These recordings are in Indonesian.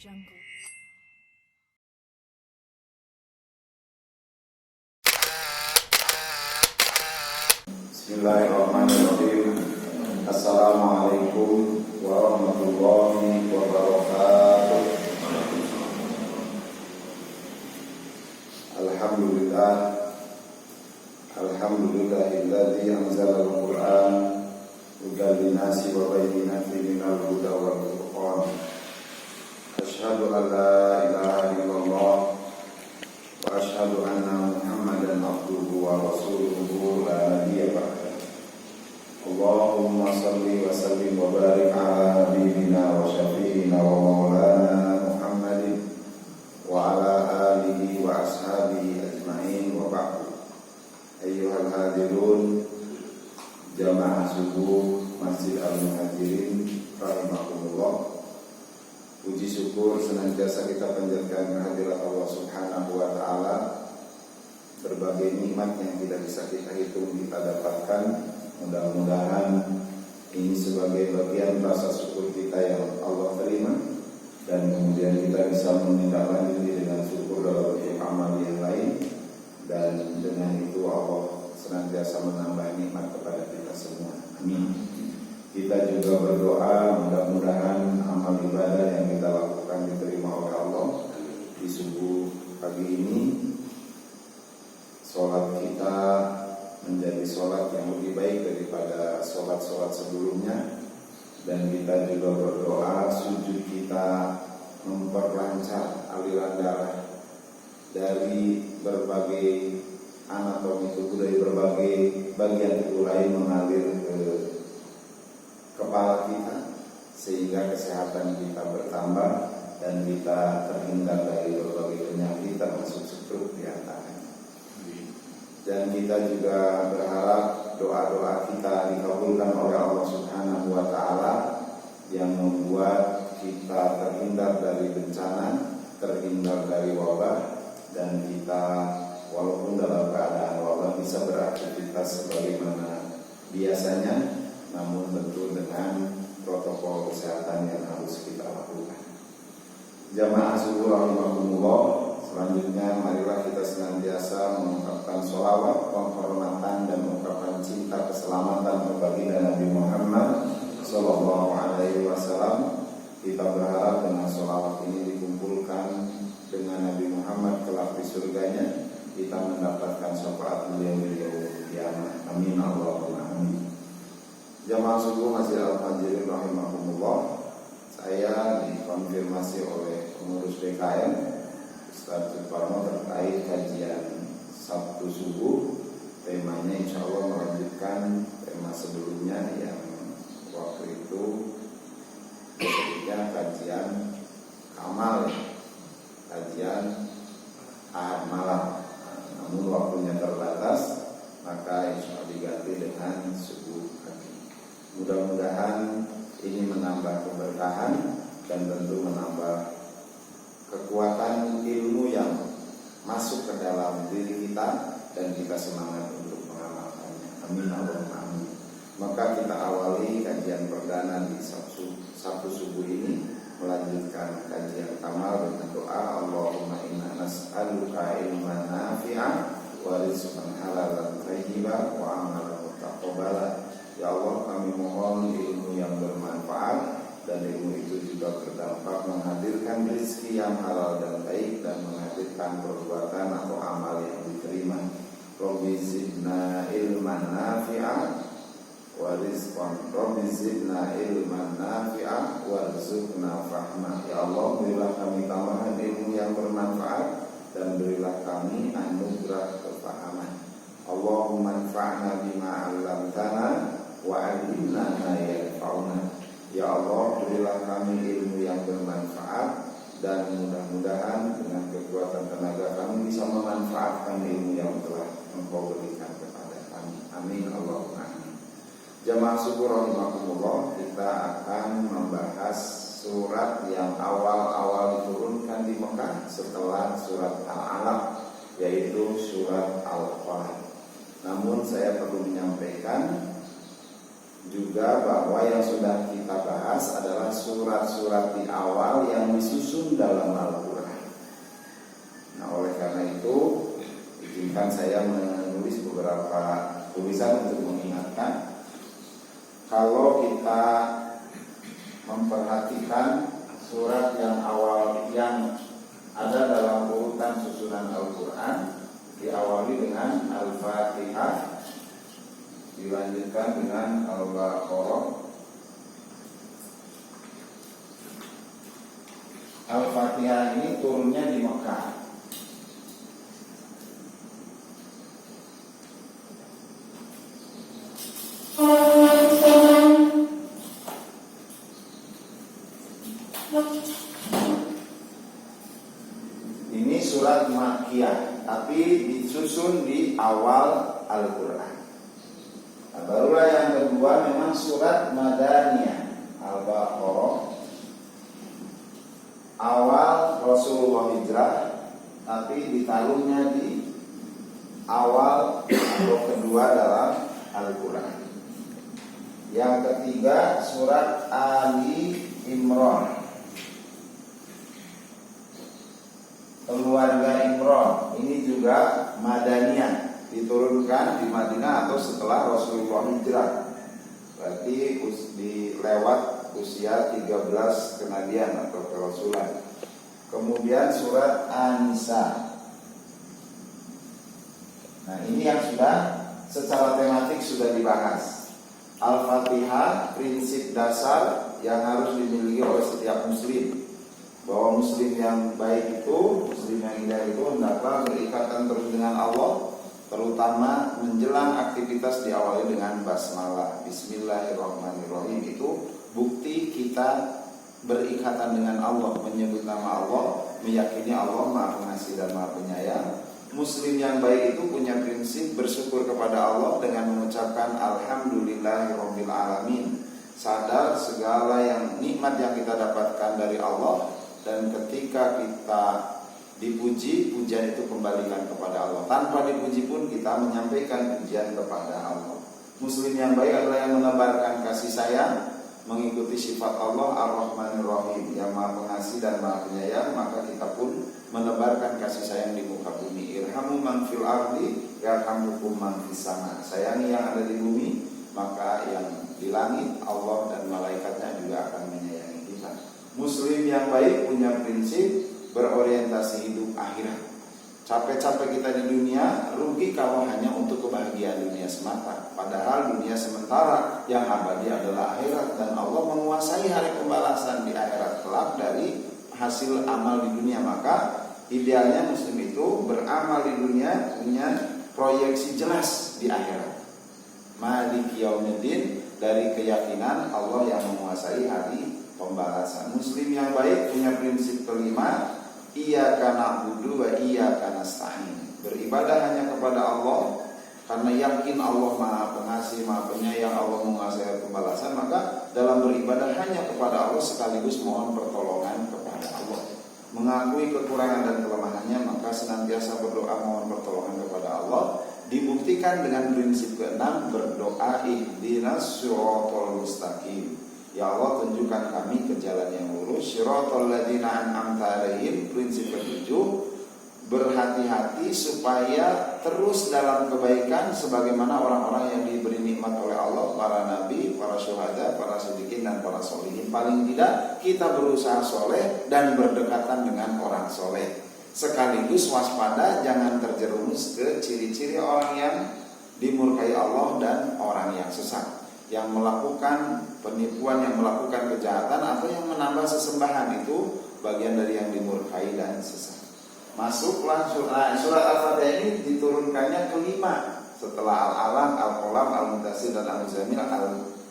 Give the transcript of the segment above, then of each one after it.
Jungle. Bismillahirrahmanirrahim. Assalamualaikum warahmatullahi wabarakatuh. Alhamdulillahilladzi anzala al-Qur'an hudan lin-nasi wa bayyinatin minal huda wal furqan. Asyhadu an la ilaha illallah wa asyhadu anna Muhammadan abduhu wa rasuluhu la nabiyya ba'da. Allahumma salli wa sallim wa barik ala nabiyyina wa syafi'ina wa maulana Muhammadin wa ala alihi wa ashabihi ajma'in wa ba'du. Ayyuhal hadirun jamaah subuh Masjid Al-Muhajirin rahimakumullah. Puji syukur senantiasa kita panjatkan kehadirat Allah Subhanahu wa taala. Berbagai nikmat yang tidak bisa kita hitung kita dapatkan. Mudah-mudahan ini sebagai bagian rasa syukur kita yang Allah terima, dan kemudian kita bisa menindaklanjuti dengan syukur dalam amal yang lain, dan dengan itu Allah senantiasa menambah nikmat kepada kita semua. Amin. Kita juga berdoa mudah-mudahan amal ibadah yang kita lakukan diterima oleh Allah di subuh pagi ini. Sholat kita menjadi sholat yang lebih baik daripada sholat-sholat sebelumnya, dan kita juga berdoa sujud kita memperlancar aliran darah dari berbagai anatomi tubuh, dari berbagai bagian tubuh lain mengalir ke kepala kita, sehingga kesehatan kita bertambah dan kita terhindar dari berbagai penyakit termasuk stroke di antaranya. Dan kita juga berharap doa-doa kita dikabulkan oleh Allah Subhanahu wa taala yang membuat kita terhindar dari bencana, terhindar dari wabah, dan kita walaupun dalam keadaan wabah bisa beraktivitas sebagaimana biasanya, namun tentu dengan protokol kesehatan yang harus kita lakukan. Jamaah subuh rahimakumullah, selanjutnya marilah kita senantiasa mengucapkan sholawat, penghormatan dan mengucapkan cinta keselamatan kepada Nabi Muhammad sallallahu alaihi wasallam. Kita berharap dengan sholawat ini dikumpulkan dengan Nabi Muhammad kelak di surganya, kita mendapatkan syafaat beliau di yaumul qiyamah. Amin Allahumma amin. Jamaah subuh Masjid Al-Muhajirin rahimahumullah, saya dikonfirmasi oleh pengurus BKM Ustaz Suparno terkait kajian Sabtu subuh. Temanya insya Allah melanjutkan tema sebelumnya yang waktu itu disebutnya kajian Kamal, kajian Ahad malam. Namun waktunya terbatas, maka insya Allah diganti dengan subuh pagi. Mudah-mudahan ini menambah keberkahan dan tentu menambah kekuatan ilmu yang masuk ke dalam diri kita, dan kita semangat untuk mengamalkannya. Amin Allahumma amin. Maka kita awali kajian perdana di Sabtu subuh ini, melanjutkan kajian Kamal dengan doa Allahumma inna nas'aluka ilman nafi'an wa rizqan halalan thayyiban wa amalan mutaqabbalan. Ya Allah, kami mohon ilmu yang bermanfaat, dan ilmu itu juga berdampak menghadirkan rezeki yang halal dan baik, dan menghadirkan perbuatan atau amal yang diterima. Rabbi zidna ilman nafi'an wa rizqan, Rabbi zidna ilman nafi'an warzuqna fahma. Ya Allah, berilah kami tambahan ilmu yang bermanfaat, dan berilah kami anugerah kefahaman. Allahumma anfa'na bima 'allamtana wa 'allimna ma yanfa'una. Ya Allah, berilah kami ilmu yang bermanfaat, dan mudah-mudahan dengan kekuatan tenaga kami bisa memanfaatkan ilmu yang telah Engkau berikan kepada kami. Amin Allahumma amin. Jamaah syukur rahimakumullah, kita akan membahas surat yang awal-awal diturunkan di Mekah setelah surat Al-Alaq, yaitu surat Al-Qalam. Namun saya perlu menyampaikan juga bahwa yang sudah kita bahas adalah surat-surat di awal yang disusun dalam Al-Quran. Nah, oleh karena itu izinkan saya menulis beberapa tulisan untuk mengingatkan kalau kita memperhatikan surat yang awal yang ada dalam urutan susunan Al-Quran, diawali dengan Al-Fatihah, dilanjutkan dengan Al-Baqarah. Al-Fatihah ini turunnya di Mekah. Ini surat Makkiyah, tapi disusun di awal Al-Quran. Nah, barulah yang kedua memang surat Madaniyah, Al-Baqarah, awal Rasulullah hijrah, tapi ditaruhnya di awal atau kedua dalam Al-Quran. Yang ketiga surat Ali Imran, keluarga Imran, ini juga Madaniyah, diturunkan di Madinah atau setelah Rasulullah hijrah. Berarti dilewat usia 13 kenabian atau kerasulan. Kemudian surat An-Nisa. Nah, ini yang sudah secara tematik sudah dibahas. Al-Fatihah, prinsip dasar yang harus dimiliki oleh setiap muslim, bahwa muslim yang baik itu, muslim yang indah itu hendaklah berikatan terus dengan Allah, terutama menjelang aktivitas diawali dengan basmalah, Bismillahirrahmanirrahim. Itu bukti kita berikatan dengan Allah, menyebut nama Allah, meyakini Allah Maha Pengasih dan Maha Penyayang. Muslim yang baik itu punya prinsip bersyukur kepada Allah dengan mengucapkan Alhamdulillahirabbil alamin, sadar segala yang nikmat yang kita dapatkan dari Allah, dan ketika kita dipuji, pujian itu kembalikan kepada Allah. Tanpa dipuji pun kita menyampaikan pujian kepada Allah. Muslim yang baik adalah yang menebarkan kasih sayang, mengikuti sifat Allah Ar-Rahmanir Rahim, yang Maha Pengasih dan Maha Penyayang. Maka kita pun menebarkan kasih sayang di muka bumi. Irhamu man fil ardi yarhamukum man fis sama. Sayangi yang ada di bumi, maka yang di langit Allah dan malaikatnya juga akan menyayangi kita. Muslim yang baik punya prinsip berorientasi hidup akhirat. Capek-capek kita di dunia, rugi kalau hanya untuk kebahagiaan dunia semata. Padahal dunia sementara, yang abadi adalah akhirat, dan Allah menguasai hari pembalasan di akhirat kelak dari hasil amal di dunia. Maka idealnya muslim itu beramal di dunia punya proyeksi jelas di akhirat. Maliki yaumiddin, dari keyakinan Allah yang menguasai hari pembalasan. Muslim yang baik punya prinsip kelima, iyyaka na'budu wa iyyaka nasta'in. Beribadah hanya kepada Allah karena yakin Allah Maha Pengasih, Maha Penyayang, Allah menguasai pembalasan. Maka dalam beribadah hanya kepada Allah sekaligus mohon pertolongan kepada Allah. Mengakui kekurangan dan kelemahannya, maka senantiasa berdoa mohon pertolongan kepada Allah. Dibuktikan dengan prinsip keenam, berdoa ihdinas siratal mustaqim. Ya Allah, tunjukkan kami ke jalan yang lurus. Siratal ladzina an'amta 'alaihim. Prinsip ketujuh, berhati-hati supaya terus dalam kebaikan sebagaimana orang-orang yang diberi nikmat oleh Allah, para nabi, para syuhada, para siddiqin, dan para sholihin. Paling tidak kita berusaha soleh dan berdekatan dengan orang soleh. Sekaligus waspada jangan terjerumus ke ciri-ciri orang yang dimurkai Allah dan orang yang sesat, yang melakukan penipuan, yang melakukan kejahatan, atau yang menambah sesembahan. Itu bagian dari yang dimurkai dan sesat. Masuklah surat Al-Fatihah ini diturunkannya kelima setelah Al-Alaq, Al-Qalam, Al-Mudaththir, dan Al-Muzammil,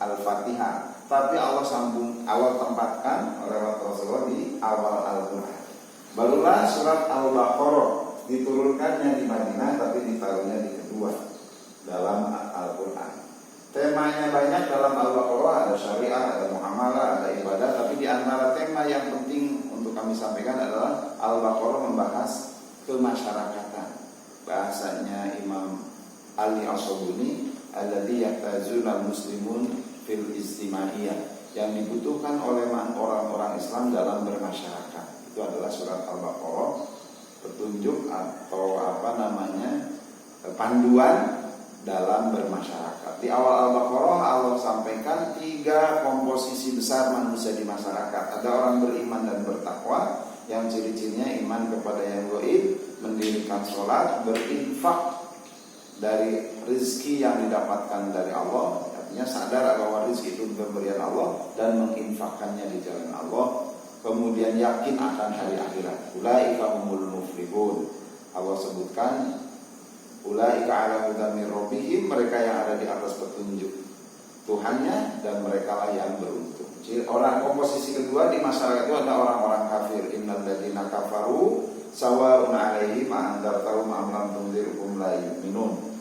Al-Fatihah. Tapi Allah sambung, Allah tempatkan lewat Rasulullah di awal Al-Quran. Barulah surat Al-Baqarah diturunkannya di Madinah, tapi ditaruhnya di kedua dalam Al-Quran. Temanya banyak dalam Al-Baqarah, ada syariah, ada muamalah, ada ibadah. Tapi di antara tema yang penting untuk kami sampaikan adalah Al-Baqarah membahas kemasyarakatan. Bahasanya Imam Ali As-Sabuni, alladzi yahtazuna muslimun fil istimaiyah, yang dibutuhkan oleh orang-orang Islam dalam bermasyarakat. Itu adalah surat Al-Baqarah, petunjuk atau panduan dalam bermasyarakat. Di awal Al-Baqarah Allah sampaikan 3 komposisi besar manusia di masyarakat. Ada orang beriman dan bertakwa, yang ciri-cirinya iman kepada yang gaib, mendirikan sholat, berinfak dari rezeki yang didapatkan dari Allah, artinya sadar bahwa rezeki itu pemberian Allah dan menginfakkannya di jalan Allah. Kemudian yakin akan hari akhirat. Ulaika humul muflihun. Allah sebutkan ulaika ala hudan min rabbihim, mereka yang ada di atas petunjuk Tuhannya dan mereka lah yang beruntung. Jadi orang komposisi kedua di masyarakat itu ada orang-orang kafir. Innal ladzina kafaru sawa'un 'alaihim a'andzartahum am lam tunzirhum la yu'minun.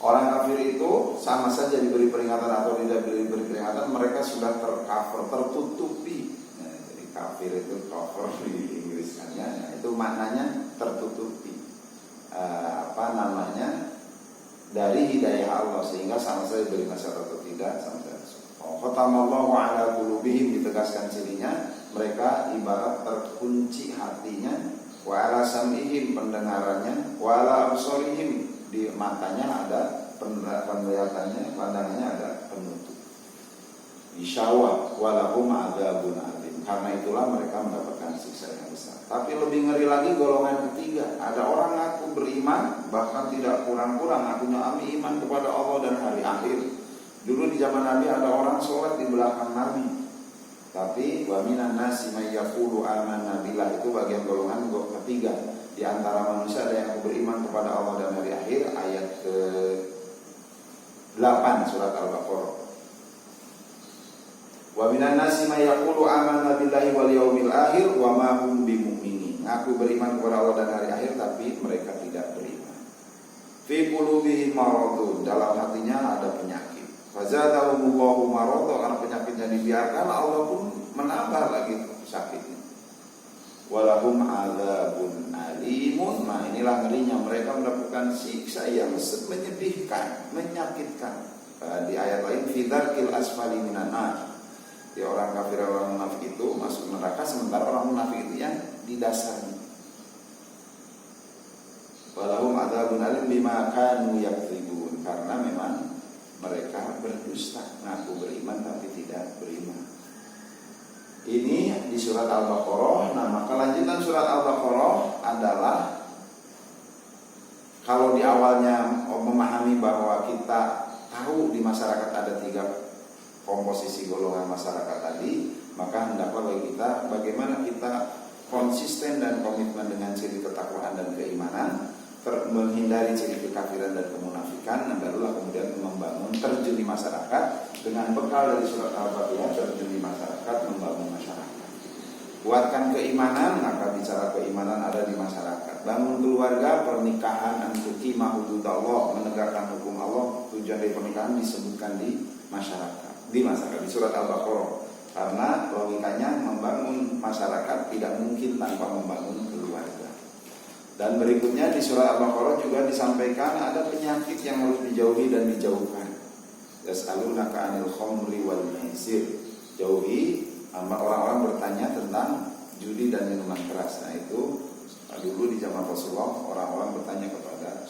Orang kafir itu sama saja diberi peringatan atau tidak diberi peringatan, mereka sudah tercover, tertutupi. Nah, jadi kafir itu cover di Inggris kan ya. Nah, itu maknanya tertutupi. Dari hidayah Allah, sehingga sama saja diberi nasihat atau tidak sama saja. Khatamallahu ala qulubihim, ditegaskan cirinya mereka ibarat terkunci hatinya, wa ala sam'ihim, pendengarannya, wa ala absarihim, di matanya ada penglihatannya, pandangannya ada penutup. Isyawah walahum adzabun alim, karena itulah mereka mendapatkan siksa yang besar. Tapi lebih ngeri lagi golongan ketiga, ada orang ngaku beriman, bahkan tidak kurang-kurang ngakunya iman kepada Allah dan hari akhir. Dulu di zaman Nabi ada orang sholat di belakang Nabi, tapi wa minan nasi may yaqulu amanna billah, itu bagian golongan ketiga. Di antara manusia ada yang beriman kepada Allah dan hari akhir, ayat ke-8 surat Al-Baqarah. Wa minan nasi may yaqulu amanna billahi wal yaumil akhir wa ma hum bimu'minin. Ngaku beriman kepada Allah dan hari akhir tapi mereka tidak beriman. Fi qulubihim maradun, dalam hatinya ada penyakit. Fazadahumullahu maradun, karena penyakitnya dibiarkan Allah pun menambah lagi sakitnya. Walahum adzabun alimun. Nah, inilah ngerinya, mereka mendapatkan siksa yang menyedihkan, menyakitkan. Di ayat lain fidzarkil asfali minan nar. Di orang kafir, orang munafik itu masuk neraka, sementara orang munafik itu yang di dasarnya. Walahum adzabun alim bima kanu yakdzibun, karena memang mereka berdusta, ngaku beriman tapi tidak beriman. Ini di surat Al-Baqarah. Nah, kelanjutan surat Al-Baqarah adalah, kalau di awalnya memahami bahwa kita tahu di masyarakat ada 3 komposisi golongan masyarakat tadi, maka hendaklah bagi kita bagaimana kita konsisten dan komitmen dengan ciri ketakwaan dan keimanan, menghindari ciri kekafiran dan kemunafikan, dan barulah kemudian membangun terjun di masyarakat dengan bekal dari surat Al-Baqarah. Terjun di masyarakat, membangun masyarakat, kuatkan keimanan, maka bicara keimanan ada di masyarakat. Bangun keluarga, pernikahan, antuqimah hududallah, menegakkan hukum Allah. Tujuan dari pernikahan disebutkan di masyarakat, di surat Al-Baqarah. Karena logikanya membangun masyarakat tidak mungkin tanpa membangun keluarga. Dan berikutnya di surat Al-Baqarah juga disampaikan ada penyakit yang harus dijauhi dan dijauhkan. Yas'alunaka 'anil khamri wal maisir. Jauhi, orang-orang bertanya tentang judi dan minuman keras. Nah, itu dulu di zaman Rasulullah orang-orang bertanya kepada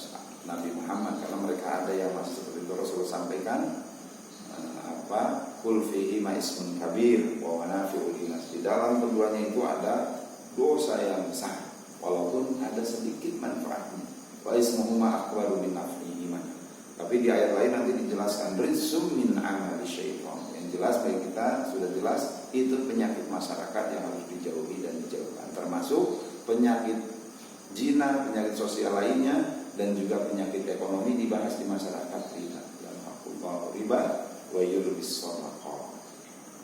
Nabi Muhammad, karena mereka ada yang masih seperti itu. Rasulullah sampaikan qul fihi ma ismun kabir wa manafi'u linnas. Di dalam keduanya itu ada dosa yang besar, walaupun ada sedikit manfaatnya. Wa ismuhuma akbaru min naf'ihima. Tapi di ayat lain nanti dijelaskan rizsum min amali syaitan. Yang jelas bagi kita sudah jelas itu penyakit masyarakat yang harus dijauhi dan dijauhkan, termasuk penyakit zina, penyakit sosial lainnya, dan juga penyakit ekonomi dibahas di masyarakat. Riba wa yurbis sadaqah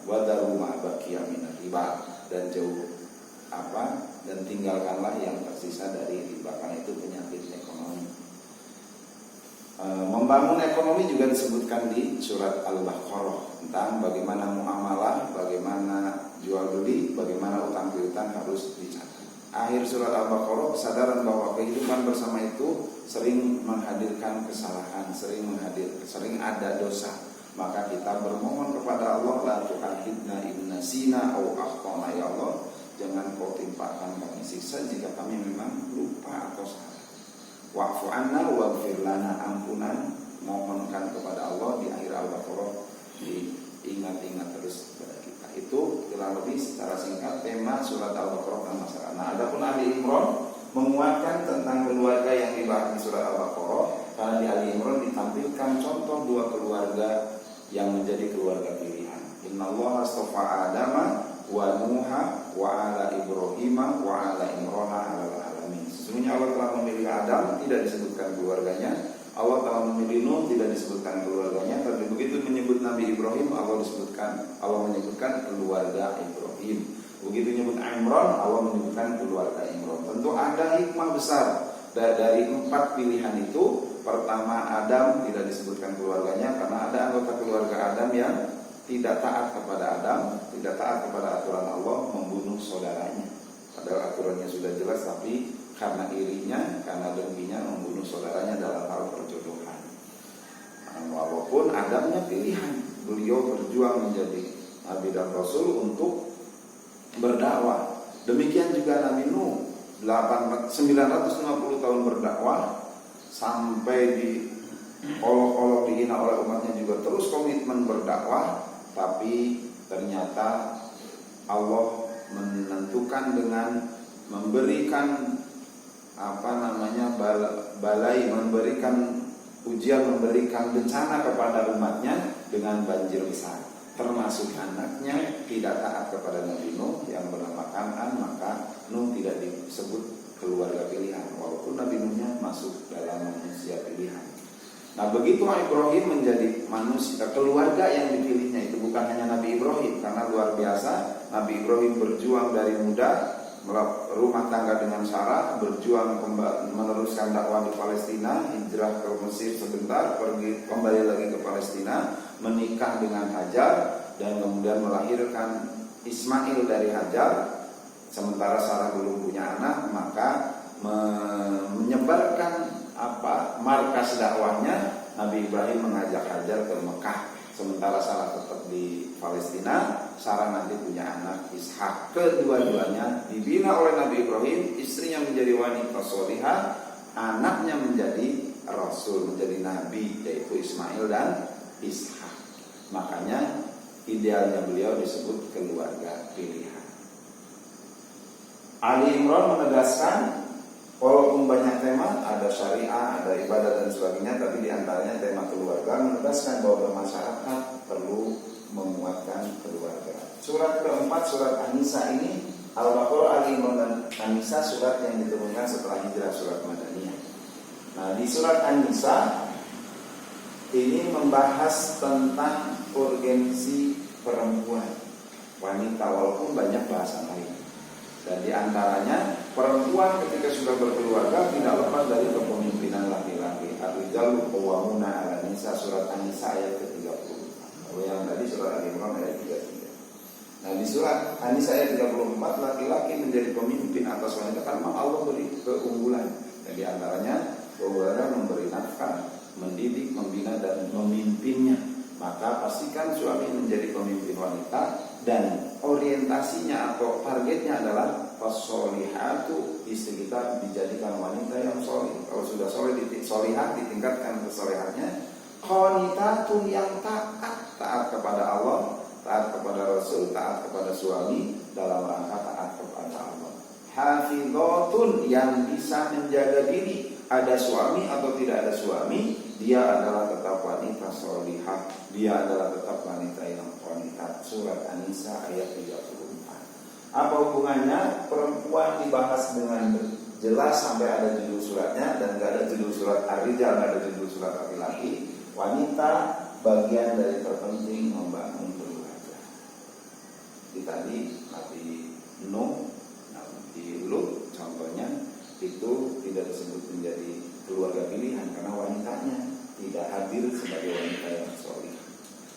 wa daru ma baqiya min riba, dan jauh dan tinggalkanlah yang tersisa dari riba, karena itu penyakit ekonomi. Membangun ekonomi juga disebutkan di surat Al-Baqarah tentang bagaimana muamalah, bagaimana jual beli, bagaimana utang piutang harus dicatat. Akhir surat Al-Baqarah kesadaran bahwa kehidupan bersama itu sering menghadirkan kesalahan, sering ada dosa. maka kita bermohon kepada Allah, la tu'akhidna in nasina aw akhtana, ya Allah, jangan kau timpakan kami siksa jika kami memang lupa atau salah. Wa'fu anna waghfir lana, ampunan mohonkan kepada Allah di akhir Al-Baqarah, diingat-ingat terus kepada kita. Itu kurang lebih secara singkat tema surat Al-Baqarah dan masalah. Nah, adapun Ali Imran menguatkan tentang keluarga yang dibahas di surat Al-Baqarah, karena di Ali Imran ditampilkan contoh dua keluarga yang menjadi keluarga pilihan. Innallaha astafa Adama wa Nuha wa ala Ibrahim wa ala Imran ala alamin. Sesungguhnya Allah telah memilih Adam, tidak disebutkan keluarganya. Allah telah memilih Nuh, tidak disebutkan keluarganya. Tapi begitu menyebut Nabi Ibrahim, Allah menyebutkan keluarga Ibrahim. Begitu menyebut Imran, Allah menyebutkan keluarga Imran. Tentu ada hikmah besar dari 4 pilihan itu. Pertama, Adam tidak disebutkan keluarganya karena ada anggota keluarga Adam yang tidak taat kepada Adam, tidak taat kepada aturan Allah, membunuh saudaranya. Padahal aturannya sudah jelas, tapi karena irinya, karena dengkinya membunuh saudaranya dalam hal perjodohan. Walaupun Adamnya pilihan, beliau berjuang menjadi Nabi dan Rasul untuk berdakwah. Demikian juga Nabi Nuh, 950 tahun berdakwah, sampai olok-olok dihina oleh umatnya juga terus komitmen berdakwah. Tapi ternyata Allah menentukan dengan memberikan balai, memberikan ujian, memberikan bencana kepada umatnya dengan banjir besar, termasuk anaknya tidak taat kepada Nabi Nuh yang bernama Kan'an. Maka Nuh tidak disebut keluarga pilihan, walaupun Nabi Nuhnya masuk dalam manusia pilihan. Nah, begitu Ibrahim menjadi manusia, keluarga yang dipilihnya itu bukan hanya Nabi Ibrahim, karena luar biasa Nabi Ibrahim berjuang dari muda, rumah tangga dengan Sarah, berjuang meneruskan dakwah di Palestina, hijrah ke Mesir sebentar, pergi kembali lagi ke Palestina, menikah dengan Hajar, dan kemudian melahirkan Ismail dari Hajar. Sementara Sarah belum punya anak, maka menyebarkan markas dakwahnya. Nabi Ibrahim mengajak Hajar ke Mekah, sementara Sarah tetap di Palestina. Sarah nanti punya anak Ishak. Kedua-duanya dibina oleh Nabi Ibrahim, istrinya menjadi wanita sholihah, anaknya menjadi rasul, menjadi nabi, yaitu Ismail dan Ishak. Makanya idealnya beliau disebut keluarga pilihan. Ali Imran menegaskan, walaupun banyak tema, ada syariah, ada ibadah dan sebagainya, tapi diantaranya tema keluarga, menegaskan bahwa bermasyarakat perlu menguatkan keluarga. Surat keempat, surat An-Nisa ini, Al-Baqarah, Ali Imran dan An-Nisa, surat yang diturunkan setelah hijrah, surat Madaniyah. Nah, di surat An-Nisa ini membahas tentang urgensi perempuan, wanita, walaupun banyak bahasan lain. Dan diantaranya perempuan ketika sudah berkeluarga tidak lepas dari kepemimpinan laki-laki. Ar-rijalu qawwamuna 'alan nisa, surat An-Nisa ayat ke-30. Kalau yang tadi surat Al-Imran ayat 33. Nah, di surat An-Nisa ayat 34, laki-laki menjadi pemimpin atas wanita karena Allah beri keunggulan. Dan diantaranya keunggulannya memberi nafkah, mendidik, membina dan memimpinnya. Maka pastikan suami menjadi pemimpin wanita, dan orientasinya atau targetnya adalah as-sholihatu, istri kita dijadikan wanita yang sholih. Kalau sudah sholihah, ditingkatkan kesolehannya. Qanitatun, yang taat kepada Allah, taat kepada Rasul, taat kepada suami dalam rangka taat kepada Allah. Hafizatun, yang bisa menjaga diri, ada suami atau tidak ada suami, dia adalah tetap wanita sholihah, dia adalah tetap wanita yang qanitat. Surat An-Nisa ayat 34. Apa hubungannya? Perempuan dibahas dengan jelas sampai ada judul suratnya, dan gak ada judul surat Ar-Rijal, gak ada judul surat laki-laki. Wanita bagian dari terpenting membangun keluarga. Di tadi Nabi Nuh, Nabi Lut contohnya, itu tidak disebut menjadi keluarga pilihan karena wanitanya tidak hadir sebagai wanita yang sholih.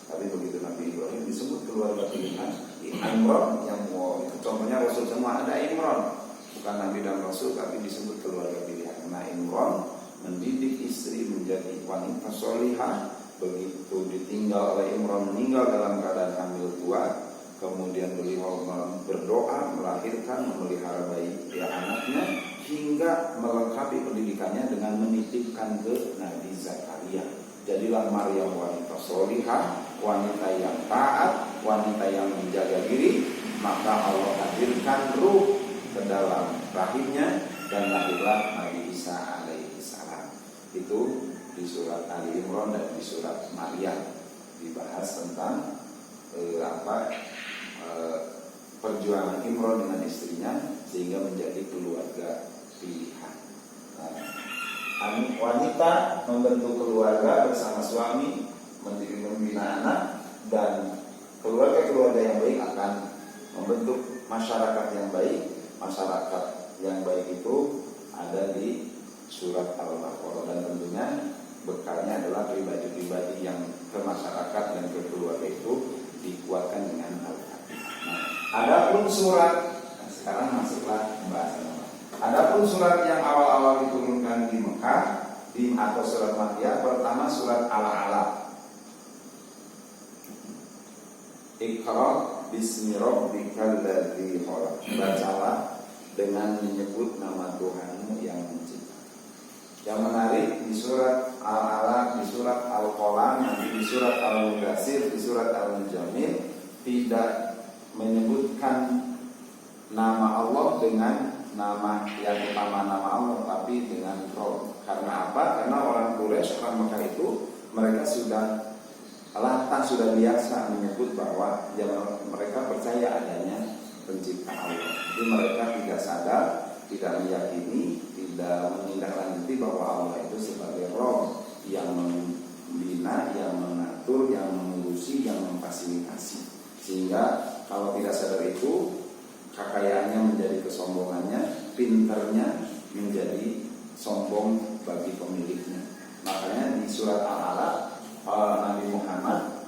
Tapi begitu Nabi Ibrahim disebut keluarga pilihan. Imran yang itu contohnya Rasul semua, ada Imran, bukan Nabi dan Rasul, tapi disebut keluarga pilihan. Karena Imran mendidik istri menjadi wanita sholihah, begitu ditinggal oleh Imran, meninggal dalam keadaan hamil tua, kemudian beliau berdoa melahirkan, memelihara bayi anaknya hingga melengkapi pendidikannya dengan menitipkan ke Nabi Zakaria. Jadilah Maryam wanita solihah, wanita yang taat, wanita yang menjaga diri, maka Allah hadirkan ruh ke dalam rahimnya dan lahirlah Nabi Isa alaihi salam. Itu di surat Ali Imran dan di surat Maryam dibahas tentang perjuangan Imran dengan istrinya sehingga menjadi keluarga pilihan. Wanita membentuk keluarga bersama suami, membina anak, dan keluarga-keluarga yang baik akan membentuk masyarakat yang baik. Masyarakat yang baik itu ada di surat Al-Baqarah, dan tentunya bekalnya adalah pribadi-pribadi yang ke masyarakat dan ke keluarga itu dikuatkan dengan Al-Fatihah. Adapun surat, sekarang masuklah pembahasan. Adapun surat yang awal-awal diturunkan di Mekah atau surat Makkiyah, pertama surat Al-Alaq. Iqra bismi rabbikal ladzi khalaq. Bacalah dengan menyebut nama Tuhanmu yang mencipta. Yang menarik di surat Al-Alaq, di surat Al-Qalam, nanti di surat Al-Mudaththir, di surat Al-Muzammil tidak menyebutkan nama Allah dengan nama yang utama nama Allah, tapi dengan Rob. Karena apa? Karena orang Quraisy, orang Mekah itu mereka sudah latah, sudah biasa menyebut bahwa mereka percaya adanya pencipta Allah. Jadi mereka tidak sadar, tidak meyakini, tidak menindaklanjuti bahwa Allah itu sebagai Rob yang membina, yang mengatur, yang mengurusi, yang memfasilitasi. Sehingga kalau tidak sadar itu, kekayaannya menjadi kesombongannya, pinternya menjadi sombong bagi pemiliknya. Makanya di surat Al-Alaq Nabi Muhammad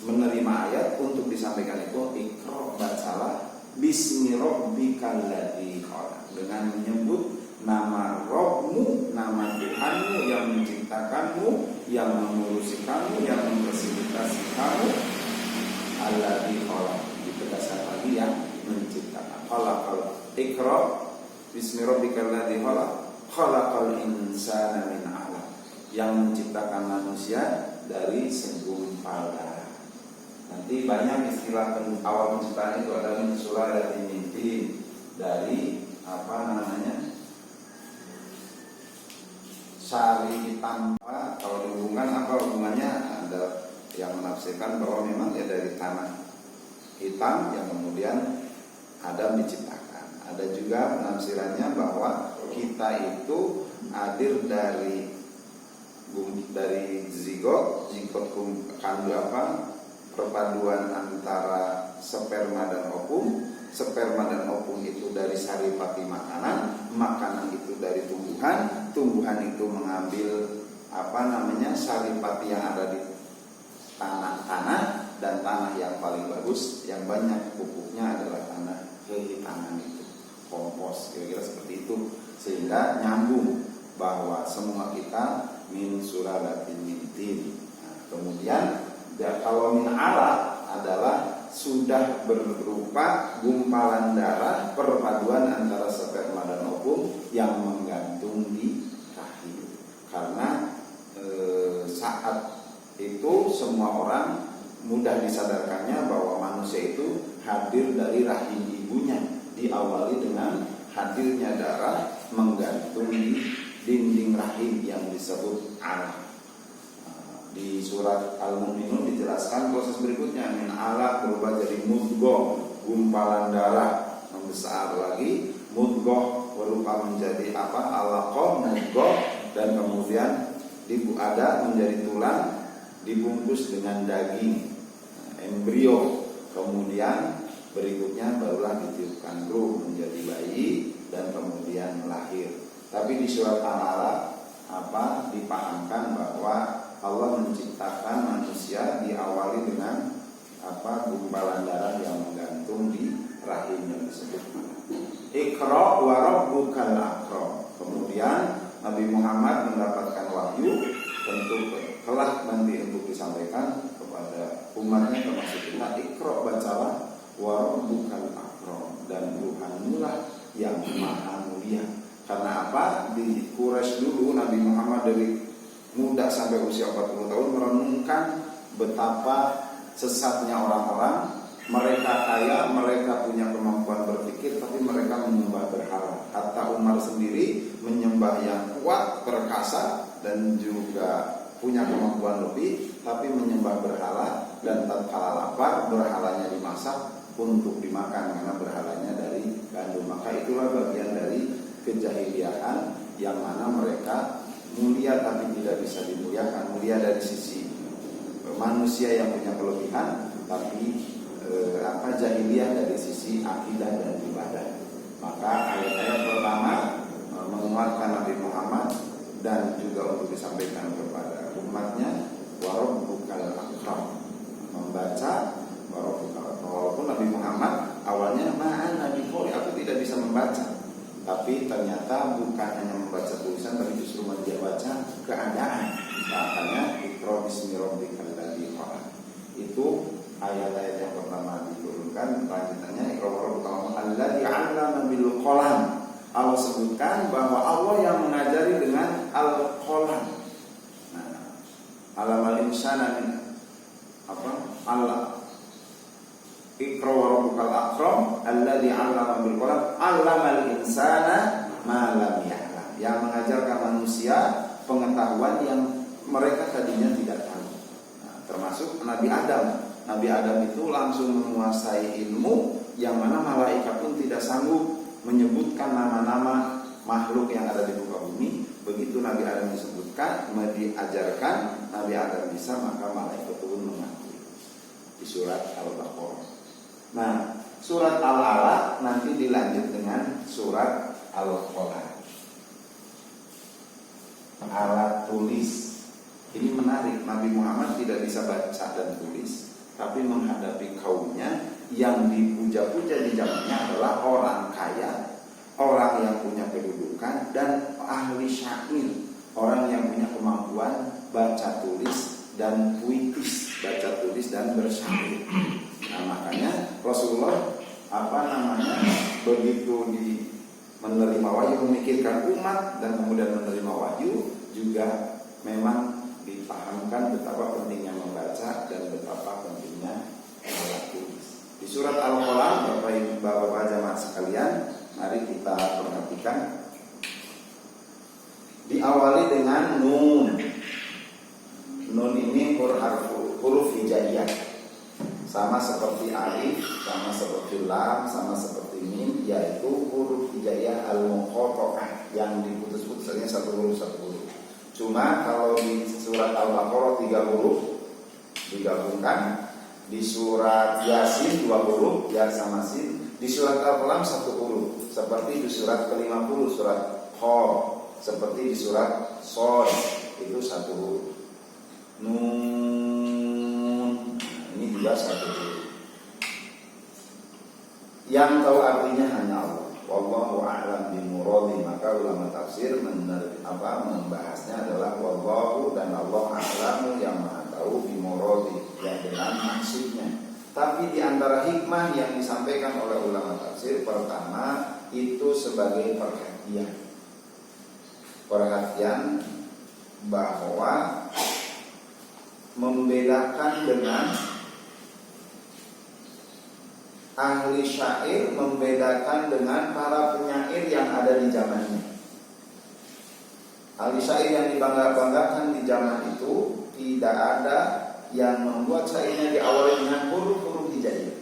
menerima ayat untuk disampaikan itu, Iqra, bacalah bismi rabbikal ladzi khalaq, dengan menyebut nama Rabbmu, nama Tuhanmu yang menciptakanmu, yang mengurusi kamu, yang memfasilitasi kamu. Alladzi khalaq, ditegaskan lagi yang menciptakan. Khalaqal Iqra bismi rabbikal ladzi khalaq, khalaqal insana min 'alaq, yang menciptakan manusia dari segumpal darah. Nanti banyak istilah awal penciptaan itu ada min sulalatin min tin, dari sari hitam. Kalau dihubungkan apa hubungannya? Ada yang menafsirkan bahwa memang ya dari tanah hitam yang kemudian Adam diciptakan. Ada juga penafsirannya bahwa kita itu hadir dari zigot kandung perpaduan antara sperma dan ovum. Sperma dan ovum itu dari saripati makanan, makanan itu dari tumbuhan, tumbuhan itu mengambil saripati yang ada di tanah, dan tanah yang paling bagus, yang banyak pupuknya adalah tanah kehitaman itu, kompos, kira-kira seperti itu. Sehingga nyambung bahwa semua kita min sulalatin min tin. Kemudian kalau min alaq adalah sudah berupa gumpalan darah, perpaduan antara sperma dan ovum yang menggantung di rahim. Karena saat itu semua orang mudah disadarkannya bahwa manusia itu hadir dari rahim ibunya, diawali dengan hadirnya darah menggantung di dinding rahim yang disebut alaq. Di surat Al-Mu'minun dijelaskan proses berikutnya, min alaq berubah jadi mudghah, gumpalan darah membesar lagi, mudghah berubah menjadi alaqah, mudghah, dan kemudian ada menjadi tulang dibungkus dengan daging, embrio. Kemudian berikutnya barulah ditiupkan ruh menjadi bayi dan kemudian lahir. Tapi di surat Al-Alaq dipahamkan bahwa Allah menciptakan manusia diawali dengan gumpalan darah yang menggantung di rahim yang disebut Iqra wa rabbukal akram. Kemudian Nabi Muhammad mendapatkan wahyu, tentu kelak nanti untuk disampaikan kepada umatnya termasuk kita, Iqra bacalah wa rabbukal akram, dan Tuhanmu lah yang maha mulia. Karena apa? Di Quraisy dulu Nabi Muhammad dari muda sampai usia 40 tahun merenungkan betapa sesatnya orang-orang. Mereka kaya, mereka punya kemampuan berpikir, tapi mereka menyembah berhala. Hatta Umar sendiri menyembah yang kuat, perkasa, dan juga punya kemampuan lebih, tapi menyembah berhala. Dan tatkala lapar, berhalanya dimasak untuk dimakan karena berhalanya dari gandum. Maka itulah bagian dari kejahiliahan yang mana mereka mulia tapi tidak bisa dimuliakan. Mulia dari sisi manusia yang punya kelebihan, tapi jahiliyah dari sisi akidah dan ibadah. Maka ayat-ayat pertama menguatkan Nabi Muhammad dan juga untuk disampaikan kepada umatnya, warabbukal akram, membaca warabbukal akram. Walaupun Nabi Muhammad awalnya ma'an Nabi Qori, aku tidak bisa membaca, tapi ternyata bukan hanya membaca tulisan, tapi justru dia baca keadaan. Makanya Iqra bismi rabbikal ladzi khalaq. Itu ayat-ayat yang pertama diturunkan. Lanjutannya Iqra rabbukal alladzi 'allama bil qalam. Allah sebutkan bahwa Allah yang mengajari dengan al-qalam. Nah, alamal insana min Allah. Iqra rabbukal akram alladzi 'allama bil qalam 'allamal insana ma lam ya'lam. Yang mengajarkan manusia pengetahuan yang mereka tadinya tidak tahu. Nah, termasuk Nabi Adam. Nabi Adam itu langsung menguasai ilmu yang mana malaikat pun tidak sanggup menyebutkan nama-nama makhluk yang ada di muka bumi. Begitu Nabi Adam disebutkan, diajarkan, Nabi Adam bisa, maka malaikat pun mengakui. Di surat Al-Baqarah. Nah, surat Al-Alaq nanti dilanjut dengan surat Al-Qalam. Alat tulis. Ini menarik, Nabi Muhammad tidak bisa baca dan tulis, tapi menghadapi kaumnya yang dipuja-puja di zamannya adalah orang kaya, orang yang punya kedudukan, dan ahli syair, orang yang punya kemampuan baca tulis dan puitis, baca tulis dan bersyair. Nah, makanya Rasulullah begitu menerima wahyu, memikirkan umat dan kemudian menerima wahyu, juga memang dipahamkan betapa pentingnya membaca dan betapa pentingnya alat tulis. Di surat Al-Qalam, Bapak-bapak jamaah sekalian, mari kita perhatikan. Diawali dengan nun. Nun ini huruf hijaiyah. Sama seperti alif, sama seperti lam, sama seperti mim, yaitu huruf hijaiyah al-muqatta'ah yang diputus-putus, hanya satu huruf. Cuma kalau di surat Al-Baqarah 3 huruf digabungkan, di surat Yasin 2 huruf, ya sama sin, di surat Al-Qalam 1 huruf, seperti di surat ke-50 surat Qaf, seperti di surat Shad itu 1 huruf. Nun, ini juga 1 huruf. Yang tahu artinya hanya Allah. Wallahu a'lam bimuradi. Maka ulama tafsir membahasnya adalah wallahu, dan Allah a'lamu, yang maha tahu, bimuradi, yang dengan maksudnya. Tapi di antara hikmah yang disampaikan oleh ulama tafsir, pertama itu sebagai perhatian bahwa membedakan dengan ahli syair, membedakan dengan para penyair yang ada di zamannya. Ahli syair yang dibangga-banggakan di zaman itu tidak ada yang membuat syairnya diawali dengan huruf-huruf hijaiyah.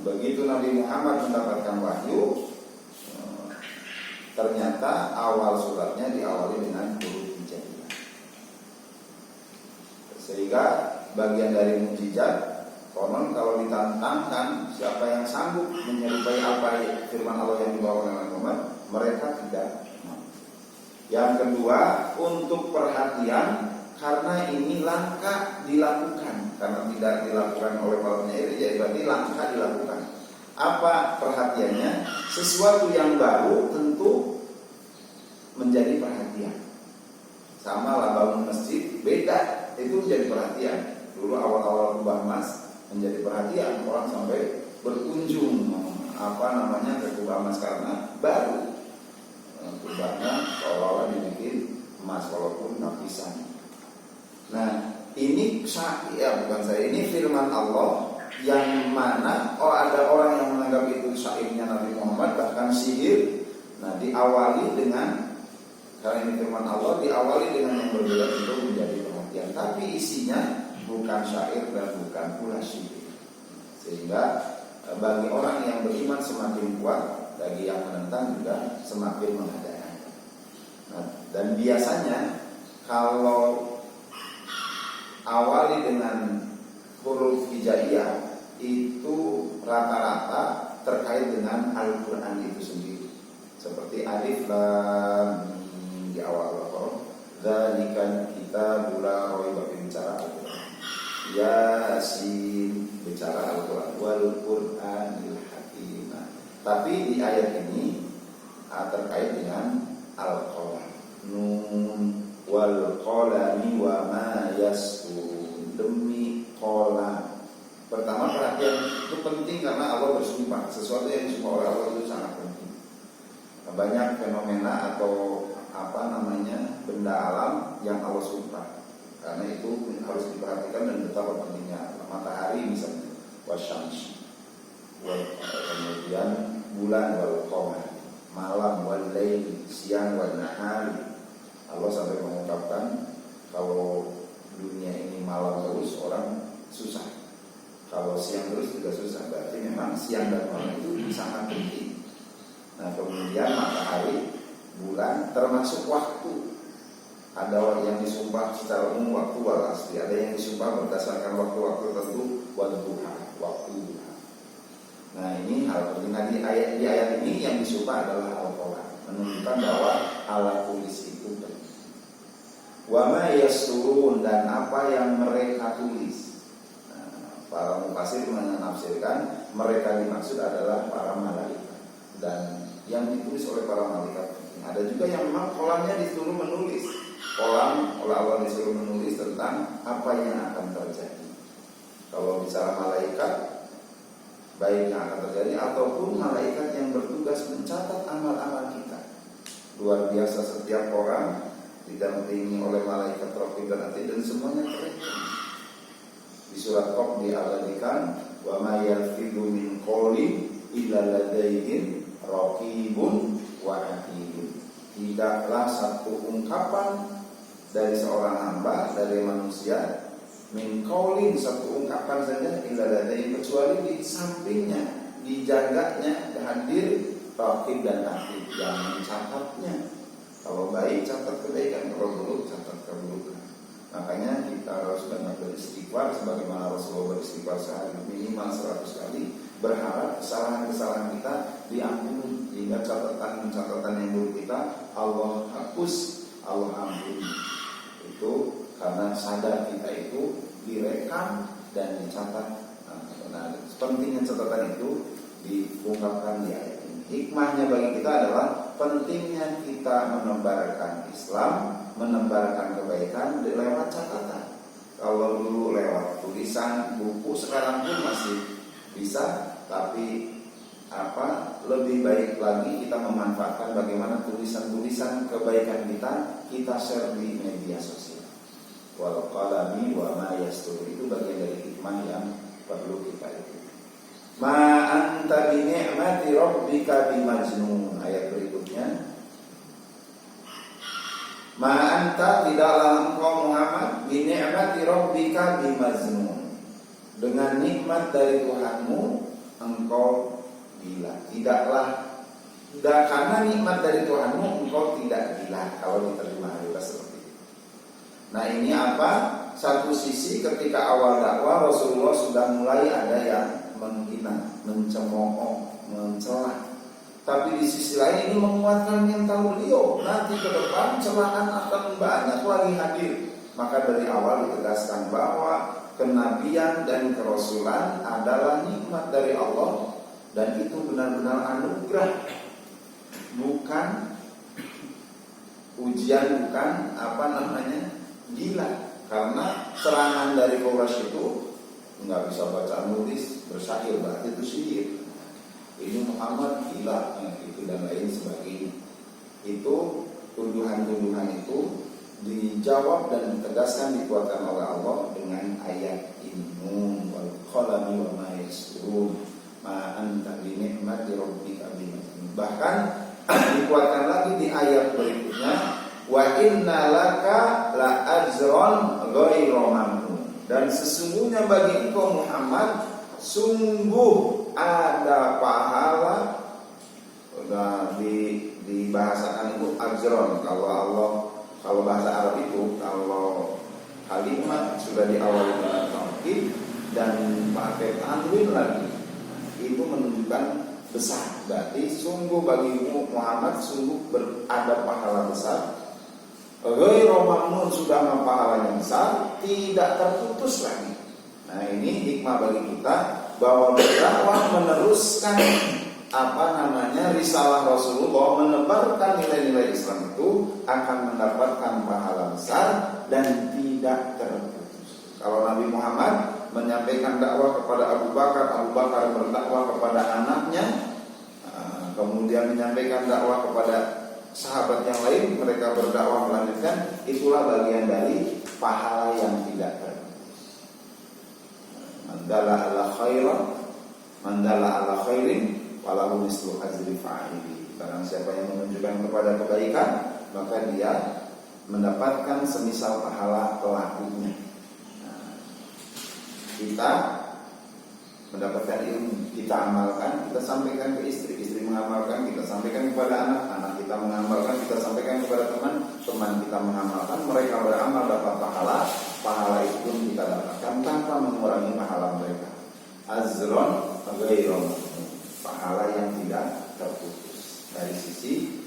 Begitu Nabi Muhammad mendapatkan wahyu, ternyata awal suratnya diawali dengan huruf hijaiyah. Sehingga bagian dari mukjizat, konon kalau ditantangkan siapa yang sanggup menyerupai apa firman Allah yang dibawa oleh Muhammad, mereka tidak. Yang kedua, untuk perhatian, karena ini langka dilakukan, karena tidak dilakukan oleh para penyair, jadi berarti langka dilakukan. Apa perhatiannya? Sesuatu yang baru tentu menjadi perhatian. Sama lah bangun masjid, beda, itu menjadi perhatian. Dulu awal-awal kubah emas menjadi perhatian, orang sampai berkunjung ke kubah emas karena baru kubahnya seolah-olah dibikin emas walaupun lapisan. Nah, ini ini firman Allah yang mana ada orang yang menganggap itu syairnya Nabi Muhammad, bahkan sihir. Nah, diawali dengan, karena ini firman Allah, diawali dengan yang berbeda itu menjadi perhatian. Tapi isinya bukan syair dan bukan pula sihir. Sehingga bagi orang yang beriman semakin kuat, bagi yang menentang juga semakin menghadang. Nah, dan biasanya kalau awali dengan huruf hijaiyah itu rata-rata terkait dengan Al-Quran itu sendiri. Seperti alif lam mim di awal Al-Quran, dzalikan kitabul la raiba fihi bicara Al-Quran, Yasin bicara Al-Quran, wal Qur'anil Hakim. Tapi di ayat ini terkait dengan Al-Qalam, nun wal qalami wa ma yasturun, demi qalam. Pertama, perhatian itu penting karena Allah bersumpah. Sesuatu yang disumpah oleh Allah itu sangat penting. Banyak fenomena atau benda alam yang Allah sumpah, karena itu harus diperhatikan dan betapa pentingnya. Matahari misalnya, wasyams, kemudian bulan, wal qamar, malam, wal lail, siang, wal nahar. Allah sampai mengungkapkan kalau dunia ini malam terus orang susah, kalau siang terus juga susah. Berarti memang siang dan malam itu sangat penting. Nah, kemudian matahari, bulan, termasuk waktu. Ada yang disumpah secara umum waktu wal asri, ada yang disumpah berdasarkan waktu-waktu tertentu, wadduha, waktu duha. Nah, ini hal penting. Nah, di ayat ini yang disumpah adalah Al-Quran, menunjukkan bahwa alat tulis itu penting. Wa ma yasturun, dan apa yang mereka tulis. Para mufassir menafsirkan mereka dimaksud adalah para malaikat, dan yang ditulis oleh para malaikat. Ada juga yang memang kolamnya disuruh menulis. Kolam oleh Allah disuruh menulis tentang apa yang akan terjadi. Kalau bicara malaikat, baik yang akan terjadi ataupun malaikat yang bertugas mencatat amal-amal kita. Luar biasa, setiap orang didampingi oleh malaikat raqib dan atid, dan semuanya terekam. Di surat Qaf diabadikan, wa ma yalfidhu min qawlin illa ladayhi raqibun wa atidun. Tidaklah satu ungkapan dari seorang hamba, dari manusia, min qawlin, satu ungkapan saja, illa ladayhi, kecuali di sampingnya, dijaganya, hadir raqib dan atid yang mencatatnya. Kalau baik catat kebaikan, kalau buruk catat keburukan. Makanya kita harus banyak beristighfar, sebagaimana Rasulullah beristighfar sehari minimal 100 kali, berharap kesalahan-kesalahan kita diampuni, hingga catatan-catatan yang buruk kita Allah hapus, Allah ampuni. Itu karena sadar kita itu direkam dan dicatat. Nah, pentingnya catatan itu diungkapkan di ayat ini. Hikmahnya bagi kita adalah pentingnya kita menebarkan Islam, menebarkan kebaikan lewat catatan. Kalau dulu lewat tulisan, buku, sekarang pun masih bisa, tapi lebih baik lagi kita memanfaatkan bagaimana tulisan-tulisan kebaikan kita share di media sosial. Wal qalami wa ma yastur, itu bagian dari hikmah yang perlu kita ikuti. Ma anta bi ni'mati rabbika bimajnun. Ayat berikutnya, ma anta, tidaklah engkau Muhammad, bi ni'mati rabbika bimajnun, dengan nikmat dari Tuhanmu engkau gila. Tidaklah, karena nikmat dari Tuhanmu engkau tidak gila, kalau diterjemah bebas seperti itu. Nah, ini satu sisi ketika awal dakwah Rasulullah sudah mulai ada yang menghina, mencemooh, mencela. Tapi di sisi lain ini menguatkan mental beliau. Nanti ke depan celaan akan banyak lagi hadir. Maka dari awal ditegaskan bahwa kenabian dan kerasulan adalah nikmat dari Allah, dan itu benar-benar anugerah, bukan ujian, bukan gila. Karena serangan dari Quraisy itu nggak bisa baca nulis, bersyair, berarti itu sihir. Ini Muhammad gila, itu dan lain sebagainya. Itu tuduhan-tuduhan itu dijawab dan ditegaskan, dikuatkan oleh Allah dengan ayat Nun wal qalami wa ma yasturun ma anta bi ni'mati rabbika bimajnun. Bahkan dikuatkan lagi di ayat berikutnya, wa inna laka la ajran ghairu mamnun. Dan sesungguhnya bagi engkau Muhammad sungguh ada pahala. Dibahasakan itu ajron. Kalau bahasa Arab itu, kalau kalimat sudah diawali dengan taukid dan pakai tanwin lagi, itu menunjukkan besar. Berarti sungguh bagimu Muhammad sungguh ada pahala besar. Ghairu mamnun, sudah pahalanya besar, tidak terputus lagi. Nah, ini hikmah bagi kita bahwa berdakwah meneruskan risalah Rasulullah, menebarkan nilai-nilai Islam itu akan mendapatkan pahala besar dan tidak terputus. Kalau Nabi Muhammad menyampaikan dakwah kepada Abu Bakar, Abu Bakar berdakwah kepada anaknya, kemudian menyampaikan dakwah kepada sahabat yang lain, mereka berdakwah melanjutkan, itulah bagian dari pahala yang tidak terputus. Mandala ala khairin walahu mislu ajri fa'ili. Barang siapa yang menunjukkan kepada kebaikan, maka dia mendapatkan semisal pahala pelakunya. Kita mendapatkan ilmu, kita amalkan, kita sampaikan ke istri, istri mengamalkan, kita sampaikan kepada anak, anak kita mengamalkan, kita sampaikan kepada teman, teman kita mengamalkan, mereka beramal dapat pahala, pahala itu pun kita dapatkan tanpa mengurangi pahala mereka. Azron ghairu, pahala yang tidak terputus dari sisi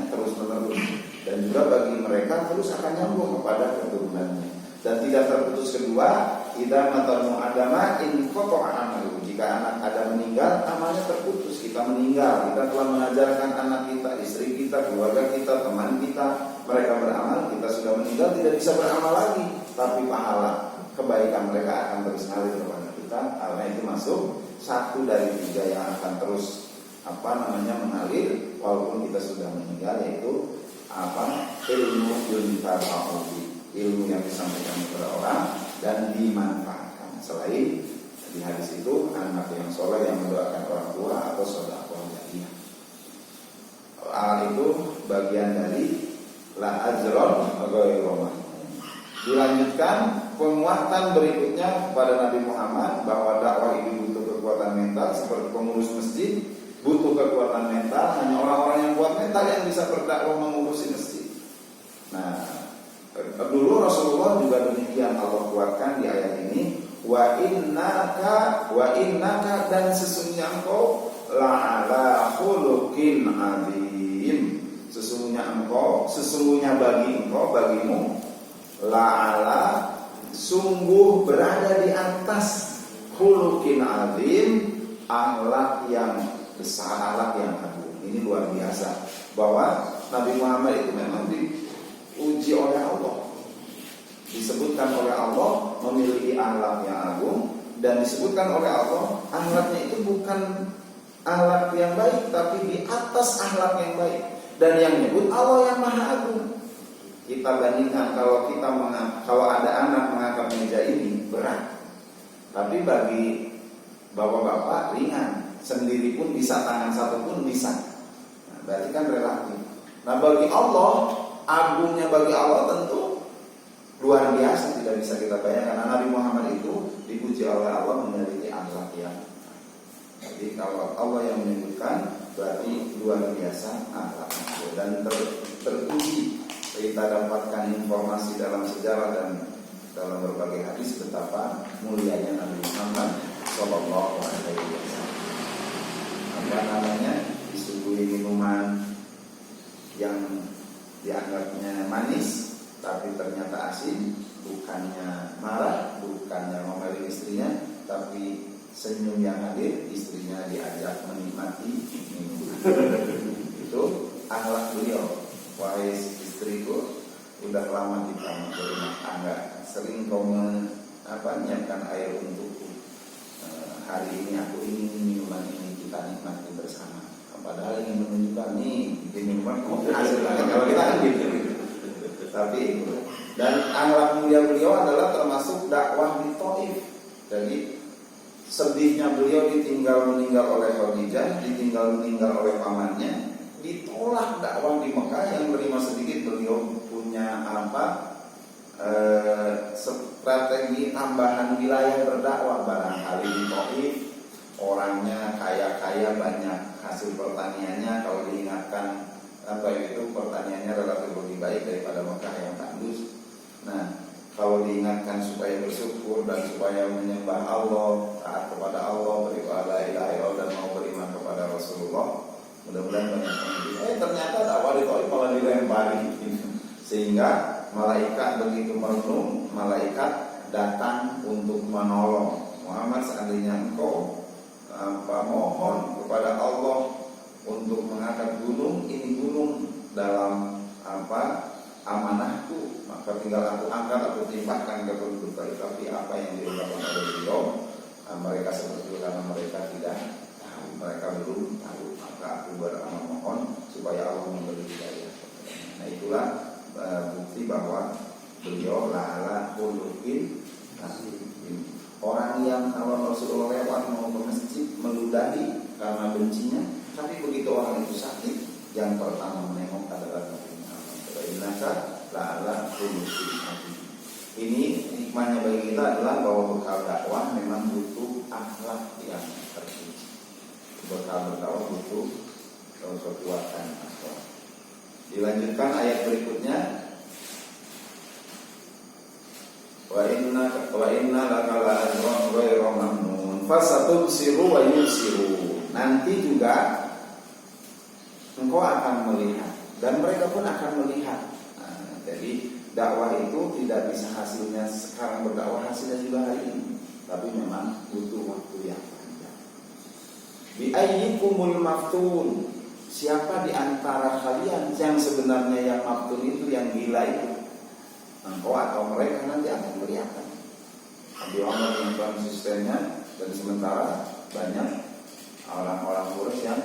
terus menerus, dan juga bagi mereka terus akan nyambung kepada keturunannya dan tidak terputus. Kedua, idza matanu adama in qata'a amalu, jika anak Adam meninggal amalnya terputus. Kita meninggal, kita telah mengajarkan anak kita, istri kita, keluarga kita, teman kita, mereka beramal, kita sudah meninggal tidak bisa beramal lagi, tapi pahala kebaikan mereka akan terus mengalir kepada kita. Karena itu masuk satu dari tiga yang akan terus mengalir walaupun kita sudah meninggal, yaitu ilmu ilmu yang disampaikan kepada orang dan dimanfaatkan. Selain di hadis itu anak yang soleh yang mendoakan orang tua atau sedekah jariah. Itu bagian dari la ajron ghairu mamnun. Dilanjutkan penguatan berikutnya kepada Nabi Muhammad bahwa dakwah ini butuh kekuatan mental, seperti pengurus masjid butuh kekuatan mental. Hanya orang-orang yang kuat mental yang bisa berdakwah mengurusi masjid. Nah, dulu Rasulullah juga demikian, Allah kuatkan di ayat ini, wa innaka dan sesungguhnya engkau la'ala khuluqin azim. Sesungguhnya bagimu la'ala, sungguh berada di atas khuluqin azim, akhlak yang besar, akhlak yang agung. Ini luar biasa bahwa Nabi Muhammad itu memang diuji oleh Allah, disebutkan oleh Allah memiliki akhlak yang agung, dan disebutkan oleh Allah akhlaknya itu bukan akhlak yang baik, tapi di atas akhlak yang baik, dan yang menyebut Allah yang maha agung. Kita bandingkan, kalau ada anak mengangkat meja ini berat, tapi bagi bapak-bapak ringan, sendiri pun bisa, tangan satu pun bisa. Nah, berarti kan relatif. Nah, bagi Allah, agungnya bagi Allah tentu luar biasa, tidak bisa kita bayangkan. Karena Nabi Muhammad itu dipuji oleh Allah memiliki akhlak yang. Jadi kalau Allah yang menyebutkan, berarti luar biasa akhlaknya. Dan terpuji kita dapatkan informasi dalam sejarah dan dalam berbagai hadis betapa mulianya Nabi Muhammad Sallallahu Alaihi Wasallam. Disuguhi minuman yang dianggapnya manis, tapi ternyata asin. Bukannya marah, bukannya ngomelin istrinya, tapi senyum yang hadir, istrinya diajak menikmati minuman. Itu akhlak beliau. Wahai istriku, udah lama kita berumah tangga, sering kau menyiapkan air untukku. Hari ini aku ingin minuman ini kita nikmati bersama. Padahal ingin menunjukkan nih minuman kok hasil lagi. Kalau kita kan gitu. Tapi dan akhlak mulia beliau adalah termasuk dakwah di Thaif. Jadi sedihnya beliau ditinggal meninggal oleh Khadijah, ditinggal meninggal oleh pamannya, ditolak dakwah di Mekah. Yang berima sedikit beliau punya strategi tambahan wilayah berdakwah. Barangkali di Thaif orangnya kaya-kaya, banyak hasil pertaniannya. Kalau diingatkan itu pertaniannya relatif lebih baik daripada Mekah yang tandus. Nah, kalau diingatkan supaya bersyukur dan supaya menyembah Allah, taat kepada Allah, beribadah la ilaha illallah dan mau beriman kepada Rasulullah, mudah-mudahan banyak yang ternyata dakwah di Thaif malah dilempari. Sehingga malaikat begitu merenung, malaikat datang untuk menolong Muhammad. Seandainya engkau mohon kepada Allah untuk mengangkat gunung, ini gunung dalam amanahku, maka tinggal aku angkat, aku timpahkan ke penduduk Taif. Tapi apa yang diungkapkan oleh beliau, mereka seperti itu karena mereka tidak tahu, mereka belum tahu. Maka aku mohon supaya Allah memberi hidayah. Nah, itulah bukti bahwa beliau la'ala khuluqin hasan. Orang yang kalau Rasulullah lewat mau ke masjid meludahi karena bencinya, tapi begitu orang itu sakit, yang pertama menengok adalah Nabi Muhammad. Innaka la'ala khuluqin hasan. Ini hikmahnya bagi kita adalah bahwa bekal dakwah memang butuh akhlak yang terpuji. Bekal berdakwah butuh kekuatan akhlak. Dilanjutkan ayat berikutnya, wa inna lakala ajran ghairu mamnun fasatubsiru wa yusiru. Nanti juga engkau akan melihat dan mereka pun akan melihat. Jadi dakwah itu tidak bisa hasilnya sekarang berdakwah, hasilnya juga hari ini, tapi memang butuh waktu yang panjang. Bi ayyikumul maftun, siapa di antara kalian yang sebenarnya yang maftun itu, yang gila itu? Engkau atau mereka nanti akan kelihatan. Nabi Muhammad yang konsistennya, dan sementara banyak orang-orang Quraisy yang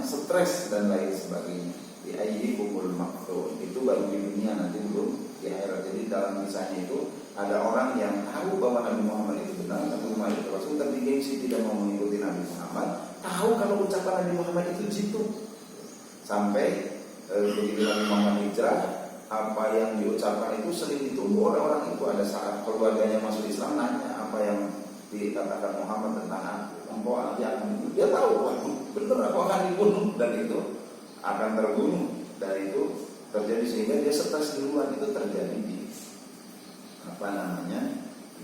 stres dan lain sebagainya. Di ayyikumul maftun, itu baru di dunia, nanti belum di akhirat. Jadi dalam kisahnya itu ada orang yang tahu bahwa Nabi Muhammad itu benar, Nabi Muhammad itu Rasul, tapi gengsi tidak mau mengikuti Nabi Muhammad. Tahu kalau ucapan Nabi Muhammad itu jitu. Sampai begitu Nabi Muhammad hijrah, apa yang diucapkan itu sering ditunggu oleh orang itu. Ada saat keluarganya masuk Islam, nanya apa yang dikatakan Muhammad tentang aku, engkau nanti akan dibunuh. Dia tahu, benar aku akan dibunuh, dan itu akan terbunuh. Dan itu terjadi sehingga dia stres duluan. Itu terjadi di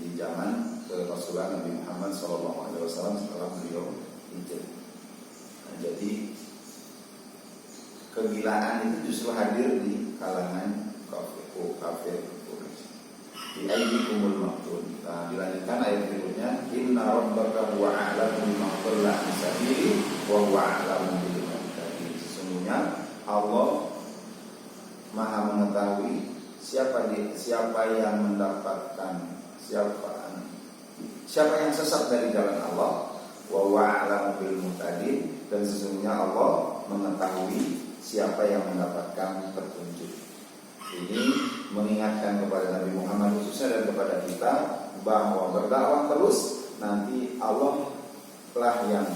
di zaman Rasulullah Nabi Muhammad SAW setelah beliau hijrah. Nah, jadi kegilaan itu justru hadir di kalangan kafir Quraisy. Di ayyikumul maftun. Nah, dilanjutkan ayat berikutnya, inna rabbaka huwa a'lamu biman dhalla an sabili wa huwa a'lamu bil muhtadin. Sesungguhnya Allah Maha mengetahui siapa yang mendapatkan siapa yang sesat dari jalan Allah, wa huwa a'lamu bil muhtadin, dan sesungguhnya Allah mengetahui siapa yang mendapatkan petunjuk. Ini mengingatkan kepada Nabi Muhammad khususnya dan kepada kita bahwa berdakwah terus, nanti Allah lah yang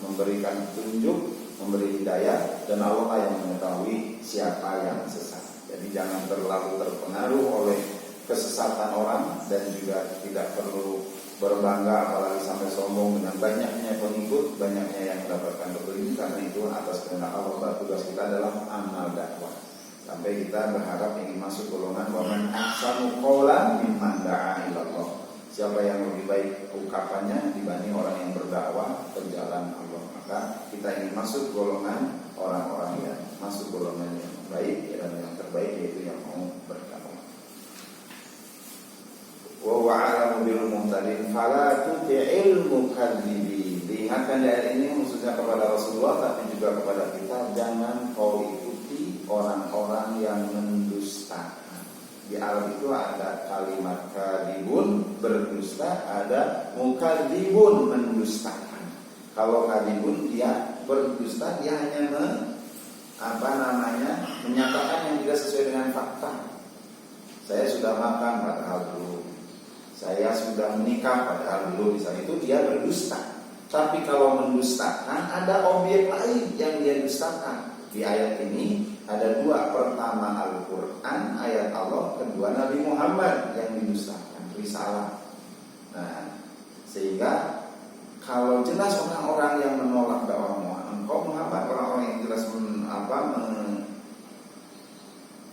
memberikan petunjuk, memberi hidayah, dan Allah lah yang mengetahui siapa yang sesat. Jadi jangan terlalu terpengaruh oleh kesesatan orang, dan juga tidak perlu berbangga apalagi sampai sombong dengan banyaknya pengikut, banyaknya yang mendapatkan petunjuk, karena itu atas kehendak Allah. Tugas kita adalah amal dakwah, sampai kita berharap ingin masuk golongan waman ahsanu qawlan mimman da'a ilallah. Siapa yang lebih baik ungkapannya dibanding orang yang berdakwah ke jalan Allah. Maka kita ingin masuk golongan orang-orang yang masuk golongan yang baik, dan yang terbaik yaitu yang mau berdakwah. Wa wa'alamu bil muhtadin fala tuti'il mukadzibin. Diingatkan di ayat ini khususnya kepada Rasulullah, tapi juga kepada kita, jangan kau ikuti orang-orang yang mendustakan. Di Arab itu ada kalimat kadibun, berdusta, ada mukadzibun, mendustakan. Kalau kadibun dia berdusta, dia hanya menyatakan yang tidak sesuai dengan fakta. Saya sudah makan padahal belum. Saya sudah menikah padahal belum. Misalnya itu dia berdusta. Tapi kalau mendustakan ada objek lain yang dia dustakan. Di ayat ini ada dua. Pertama Al-Quran, ayat Allah. Kedua Nabi Muhammad yang didustakan, risalah. Nah, sehingga kalau jelas orang-orang yang menolak dakwah Muhammad, orang-orang yang jelas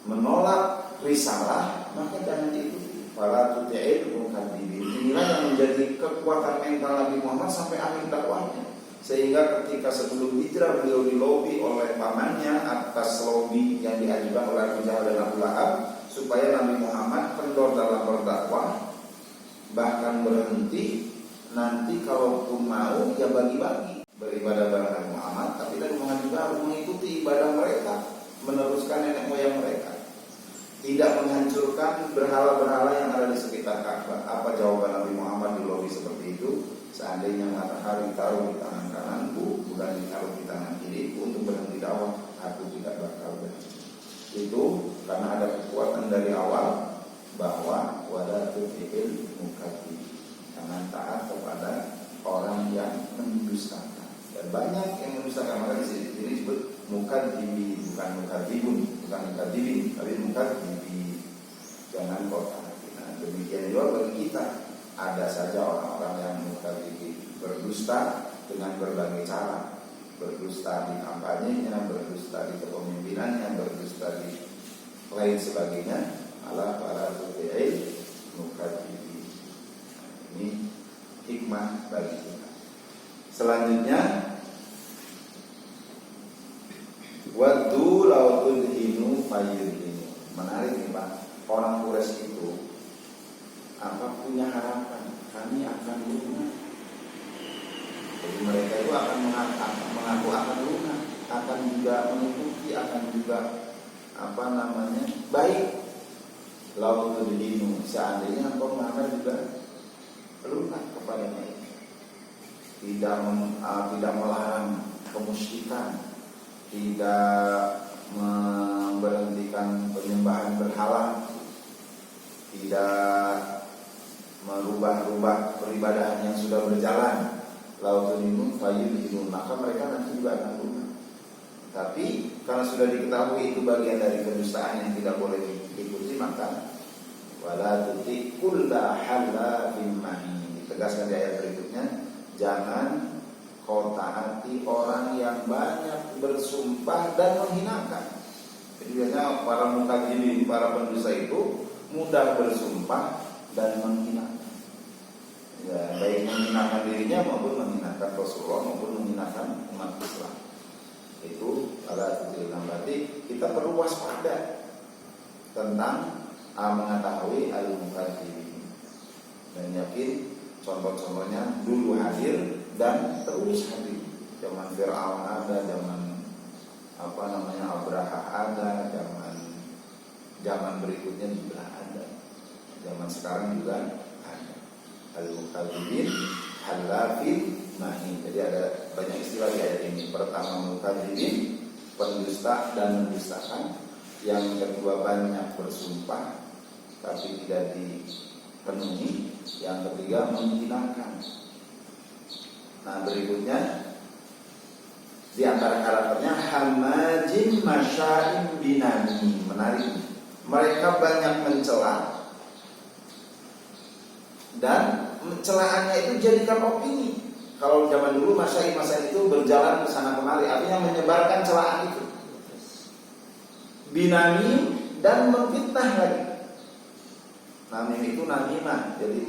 menolak risalah, maka jangan diikuti. Para tuti'il mukadzibin. Inilah yang menjadi kekuatan mental Nabi Muhammad sampai akhir dakwahnya. Sehingga ketika sebelum hijrah beliau dilobi oleh pamannya atas lobi yang diajukan oleh Abu Jahal dan Abu Lahab supaya Nabi Muhammad kendor dalam berdakwah, bahkan berhenti. Nanti kalaupun mau ya bagi-bagi beribadah bareng Nabi Muhammad, tapi Nabi Muhammad juga harus mengikuti ibadah mereka, meneruskan nenek moyang mereka, tidak menghancurkan berhala-berhala yang ada di sekitar Ka'bah. Apa jawaban Nabi Muhammad di lobi seperti itu? Seandainya matahari taruh di tangan kananku, bulan ditaruh di tangan kiriku untuk berhenti dakwah, aku tidak bakal berhenti. Itu karena ada kekuatan dari awal bahwa wala tuti'il mukadzibin, jangan taat kepada orang yang mendustakan. Dan banyak yang mendustakan, maka di sini disebut mukadzibin, bukan mukadzibun, bukan mukadzibin, tapi mukadzibin. Jangan kau taati. Nah, demikian juga bagi kita. Ada saja orang-orang yang mukadzibin, berdusta dengan berbagai cara, berdusta di kampanyenya, berdusta di kepemimpinannya, berdusta di lain sebagainya. Malah para tuti'il mukadzibin. Ini hikmah bagi kita. Selanjutnya, waddu law tudhinu fayudhinu. Menarik nih Pak. Orang Quraisy itu punya harapan kami akan lunak. Jadi mereka itu akan mengaku akan lunak, akan juga mengikuti, akan juga baik. Lalu tudhinu, seandainya engkau Muhammad juga lunak kepada mereka, tidak melarang kemusyrikan, tidak memberhentikan penyembahan berhala, tidak merubah-rubah peribadahan yang sudah berjalan. Lautunimun fayudhinu, maka mereka nanti juga akan lunak. Tapi karena sudah diketahui itu bagian dari kedustaan yang tidak boleh diikuti, maka wala tuti kulla halafin mahin. Ditegaskan di ayat berikutnya, jangan kau taati orang yang banyak bersumpah dan menghinakan. Jadi biasanya para mukadzibin, para pendusta itu mudah bersumpah dan menghinakan. Ya, baik menghinakan dirinya maupun menghinakan Rasulullah maupun menghinakan umat Islam. Itu adalah tujuan. Berarti kita perlu waspada tentang mengetahui al-mukadzibin dan yakin contoh-contohnya dulu hadir dan terus hadir. Zaman Fir'aun ada, zaman Abraha ada, zaman berikutnya juga ada, zaman sekarang juga ada. Al-mukadzibin halafin mahin. Jadi ada banyak istilah di ayat ini. Pertama mukadzibin, pendusta dan mendustakan. Yang kedua banyak bersumpah tapi tidak dipenuhi. Yang ketiga menghinakan. Nah berikutnya di antara karakternya hamajin masya'in binani. Menarik. Mereka banyak mencela dan celaannya itu jadikan opini. Kalau zaman dulu masya'in itu berjalan ke sana kemari, artinya menyebarkan celaan itu. Binani dan memfitnah lagi. Namim itu namimah. Jadi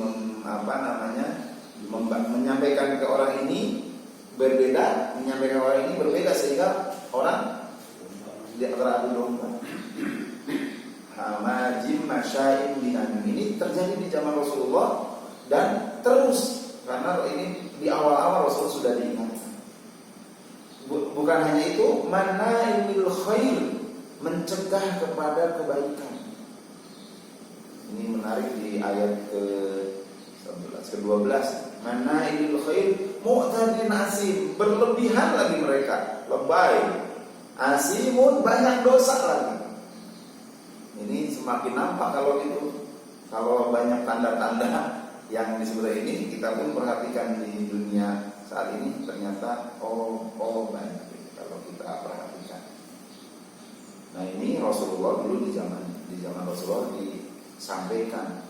menyampaikan ke orang ini berbeda, menyampaikan orang ini berbeda sehingga orang dia teradu domba. Hamajim masya'in binani ini terjadi di zaman Rasulullah dan terus karena ini di awal-awal Rasul sudah diingatkan. Bukan hanya itu, manaimil khair, mencegah kepada kebaikan. Ini menarik di ayat ke-12. Manailil khair mu'tadin asim, berlebihan lagi mereka, lebay. Asimun, banyak dosa lagi. Ini semakin nampak kalau itu. Kalau banyak tanda-tanda yang disebut ini, kita pun perhatikan di dunia saat ini, ternyata banyak kalau kita perhatikan. Nah, ini Rasulullah dulu di zaman Rasulullah disampaikan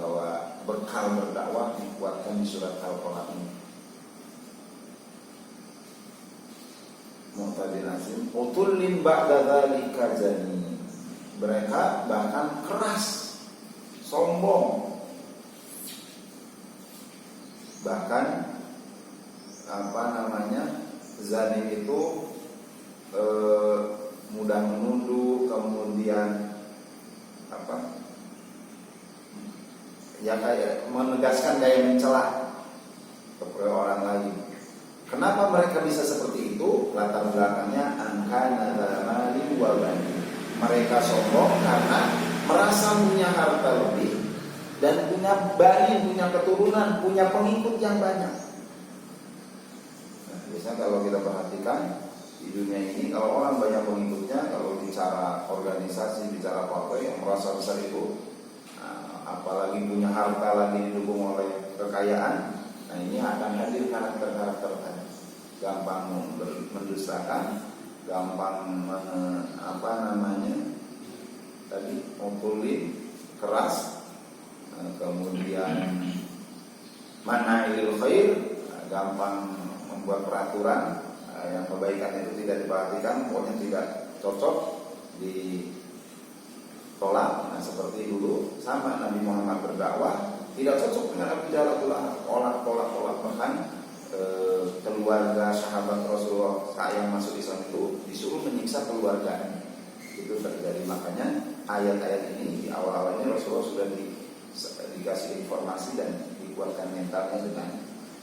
bahwa bekal berdakwah dikuatkan di surat Al-Qalam ini. Mu'tadin asim, utullin ba'da dzalika zanim. Mereka bahkan keras, sombong, bahkan zanim itu mudah menuduh, kemudian kayak menegaskan, kayak mencela kepada orang lain. Kenapa mereka bisa seperti itu? Latar belakangnya angkana mali wa bani. Mereka sombong karena merasa punya harta lebih dan punya bani, punya keturunan, punya pengikut yang banyak. Nah, biasanya kalau kita perhatikan di dunia ini, kalau orang banyak pengikutnya, kalau bicara organisasi, bicara partai yang merasa besar itu, apalagi punya harta lagi didukung oleh kekayaan, nah ini akan hadir karakter-karakter tadi, gampang mendustakan, gampang mukuli, keras, kemudian manailil khair, gampang membuat peraturan yang kebaikan itu tidak diperhatikan, pokoknya tidak cocok ditolak. Nah, seperti dulu sama Nabi Muhammad berdakwah tidak cocok dengan Abu Jahal, tolak, bahkan keluarga sahabat Rasulullah yang masuk Islam itu disuruh menyiksa keluarganya. Itu terjadi. Makanya ayat-ayat ini di awal-awalnya Rasulullah sudah dikasih informasi dan dikuatkan mentalnya dengan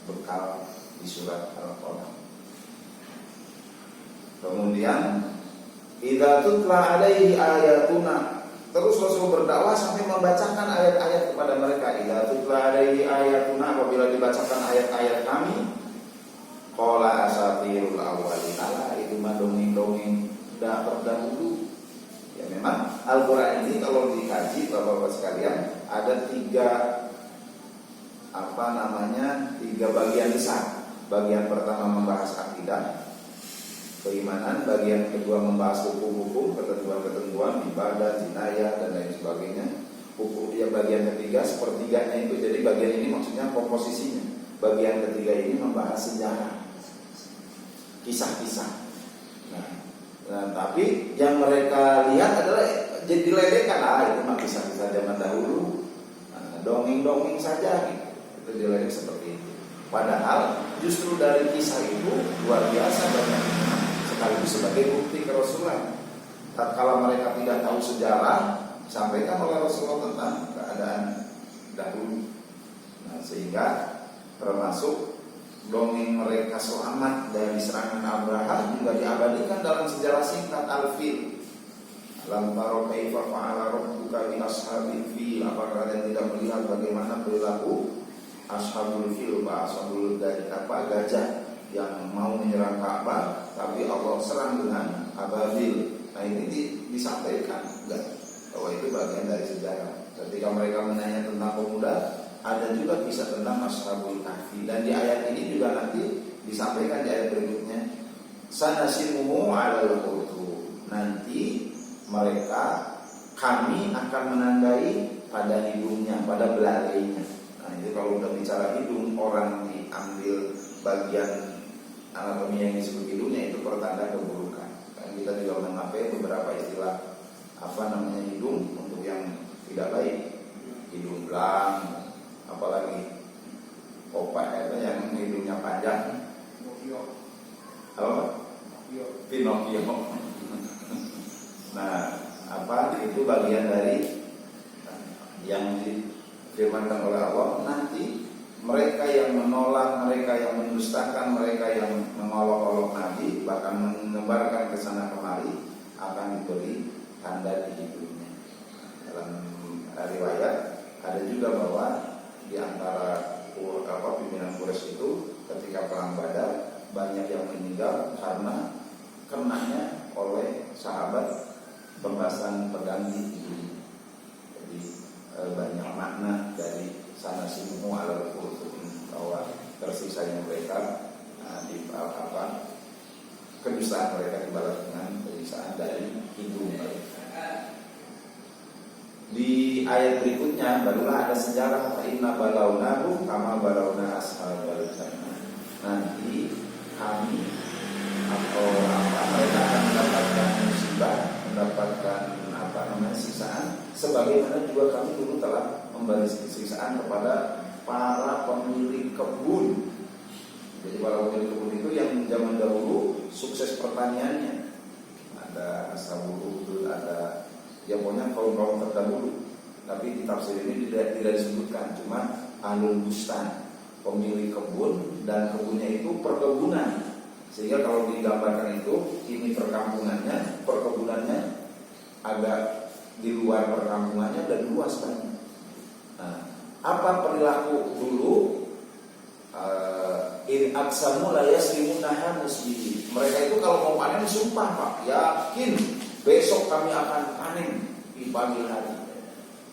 bekal di surat Al-Qalam. Kemudian idza tutla alaihi ayatuna, terus Rasul berdakwah sampai membacakan ayat-ayat kepada mereka. Idza tutla alaihi ayatuna, apabila dibacakan ayat-ayat kami, qala asatirul awwalin, itu mah dongeng-dongeng terdahulu. Ya, memang Al-Qur'an ini kalau dikaji Bapak-bapak sekalian ada tiga bagian besar. Bagian pertama membahas akidah, keimanan. Bagian kedua membahas hukum-hukum, ketentuan-ketentuan, ibadah, jinayah dan lain sebagainya. Hukum yang bagian ketiga, sepertiganya itu. Jadi bagian ini maksudnya komposisinya. Bagian ketiga ini membahas sejarah, kisah-kisah. Nah, tapi yang mereka lihat adalah jadi diledekan, itu mah kisah-kisah zaman dahulu, dongeng-dongeng saja gitu. Itu diledek seperti itu. Padahal justru dari kisah itu luar biasa banyak, sekaligus sebagai bukti kerasulan. Tatkala mereka tidak tahu sejarah, sampaikan oleh Rasulullah tentang keadaan dahulu. Nah, sehingga termasuk dongeng mereka selamat dari serangan Abraha juga diabadikan dalam sejarah singkat Al-Fil. Alam taro kaifa fa'ala rabbuka bi ashabil fil, apakah kalian tidak melihat bagaimana perilaku ashabul fil, ashabul gajah yang mau menyerang Ka'bah, tapi Allah serang dengan ababil. Nah, ini disampaikan bahwa itu bagian dari sejarah. Ketika mereka menanya tentang pemuda, ada juga kisah tentang Ashabul Kahfi. Dan di ayat ini juga nanti disampaikan di ayat berikutnya, sanasimuhu 'alal khurtum, nanti mereka kami akan menandai pada hidungnya, pada belalainya. Nah, itu kalau udah bicara hidung, orang diambil bagian anatomi yang disebut hidungnya, itu pertanda keburukan. Dan kita juga memakai beberapa istilah hidung untuk yang tidak baik, hidung belang, apalagi opak itu yang hidungnya panjang, Pinocchio. Nah, itu bagian dari yang difirmankan oleh Allah. Nanti mereka yang menolak, mereka yang mendustakan, mereka yang mengolok-olok Nabi, bahkan menebarkan ke sana kemari, akan diberi tanda di hidungnya. Dalam riwayat ada juga bahwa di antara pimpinan Quraisy itu ketika perang Badar banyak yang meninggal karena kenanya oleh sahabat pembahasan pedang di hidung. Jadi banyak makna dari sana sini alal qulub bahwa tersisanya mereka di kedustaan mereka dibalas dengan kedustaan dari hidung mereka. Di ayat berikutnya barulah ada sejarah fa inna balaunahu kama balauna ashabal jannah. Nanti kami atau mereka akan mendapatkan musibah, mendapatkan siksaan sebagaimana juga kami dulu telah memberi siksaan kepada para pemilik kebun. Jadi para pemilik kebun itu yang zaman dahulu sukses pertaniannya. Ada Ashabul Ukhdud, ada ya pokoknya kaum-kaum terdahulu. Tapi di tafsir ini tidak disebutkan, cuma ahlul bustan, pemilik kebun, dan kebunnya itu perkebunan. Sehingga kalau digambarkan itu ini perkampungannya, perkebunannya agak di luar perkampungannya dan luas banget. Nah, apa perilaku dulu? In aqsamu la yaslimunaha musbihin. Mereka itu kalau mau panen sumpah, Pak, yakin besok kami akan panen di pagi hari.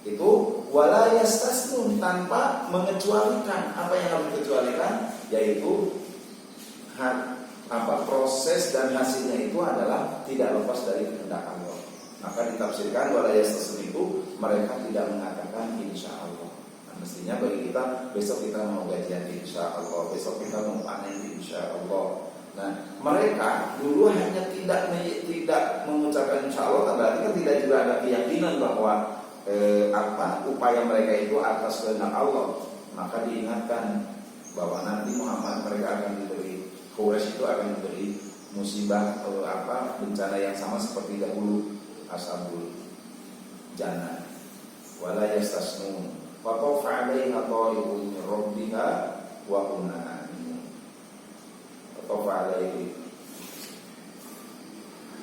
Itu wala yastasnun, tanpa mengecualikan. Apa yang harus dikecualikan? Yaitu proses dan hasilnya itu adalah tidak lepas dari kehendak Allah. Maka ditafsirkan wala yastasnun itu mereka tidak mengatakan insya Allah. Nah, mestinya bagi kita besok kita mau gajian insya Allah, besok kita mau panen insya Allah. Nah, mereka dulu hanya tidak mengucapkan insya Allah, berarti kan tidak juga ada keyakinan bahwa upaya mereka itu atas kehendak Allah. Maka diingatkan bahwa nanti Muhammad mereka akan diberi, Quraisy itu akan diberi musibah atau bencana yang sama seperti dahulu ashabul jannah. Wala yastasnun fa tafa 'alaiha ta'ibun min rabbiha wa hum na'imun. Tafa 'alaihi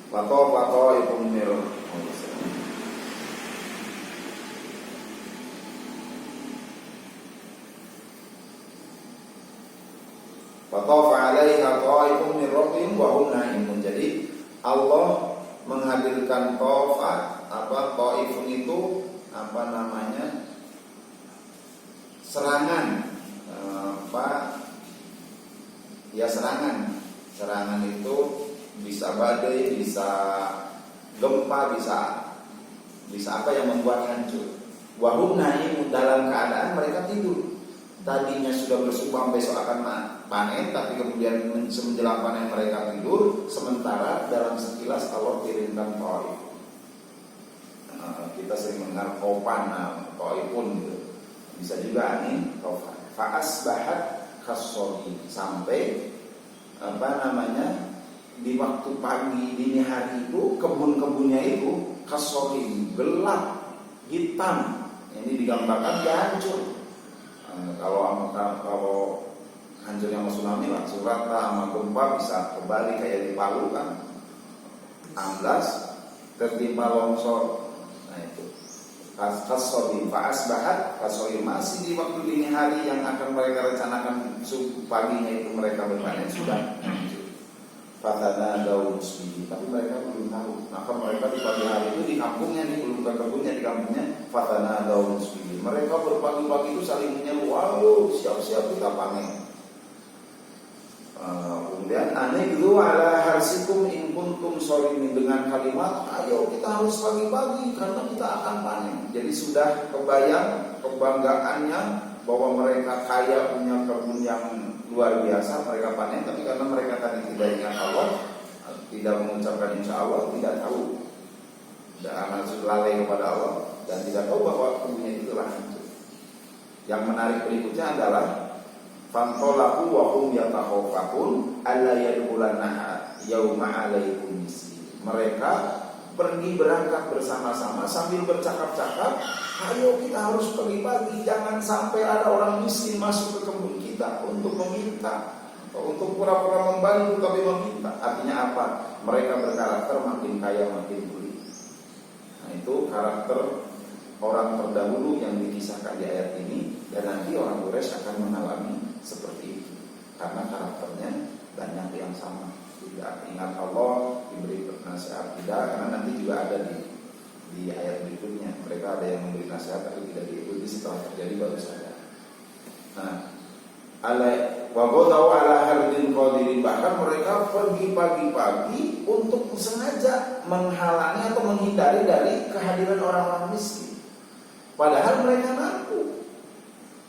wa tafa ta'ibun min Fatafa 'alaiha ta'ifun min rabbihim wa hum na'imun. Jadi Allah menghadirkan ta'ifun itu serangan serangan itu bisa badai, bisa gempa, bisa apa yang membuat hancur. Wa hum na'imun, dalam keadaan mereka tidur. Tadinya sudah bersumpah besok akan panen, tapi kemudian menjelang panen mereka tidur. Sementara dalam sekilas Allah kirimkan ta'if. Kita sering mendengar kopan, ta'ifun gitu. Bisa juga ini tofan. Fa'asbahat khassorin, sampai di waktu pagi dini hari itu kebun-kebunnya itu khassorin, gelap, hitam. Ini digambarkan hancur. Kalau hancurnya sama tsunami lah, surat sama gempa bisa kembali kayak di Palu kan, amblas, tertimpa longsor. Nah itu kasori, fa'asbahat kasori, masih di waktu dini hari yang akan mereka rencanakan paginya itu mereka berpanen sudah hancur. Fatana daun musbihin, tapi mereka belum tahu. Maka mereka di pagi hari itu di kampungnya nih, belum ke kebunnya, di kampungnya fatana daun musbihin. Mereka berpagi-pagi itu saling menyeru, waduh siap-siap kita panen. Kemudian anigdu ala harsikum in kuntum sholimin, dengan kalimat ayo kita harus pagi-pagi karena kita akan panen. Jadi sudah kebayang kebanggaannya bahwa mereka kaya, punya kebun yang luar biasa, mereka panen. Tapi karena mereka tadi tidak ingat Allah, tidak mengucapkan insya Allah, tidak tahu, dan lalai kepada Allah, dan tidak tahu bahwa kebunnya itu telah hancur. Yang menarik berikutnya adalah fantolaku wa hum yatakhafafun alla yadkhulanaha yauma 'alaikum miskin. Mereka pergi berangkat bersama-sama sambil bercakap-cakap, ayo kita harus pagi-pagi, jangan sampai ada orang miskin masuk ke kebun kita untuk meminta. Untuk pura-pura membantu tapi meminta. Artinya apa? Mereka berkarakter makin kaya makin pelit. Nah, itu karakter orang terdahulu yang dikisahkan di ayat ini, dan nanti orang Quraisy akan mengalami seperti itu karena karakternya banyak yang sama. Tidak ingat Allah, diberi nasihat tidak, karena nanti juga ada di ayat berikutnya. Mereka ada yang memberi nasihat tapi tidak diikuti, setelah terjadi baru sadar. Nah, wagodau ala hardin qadirin, bahkan mereka pergi pagi-pagi untuk sengaja menghalangi atau menghindari dari kehadiran orang-orang miskin. Padahal mereka mampu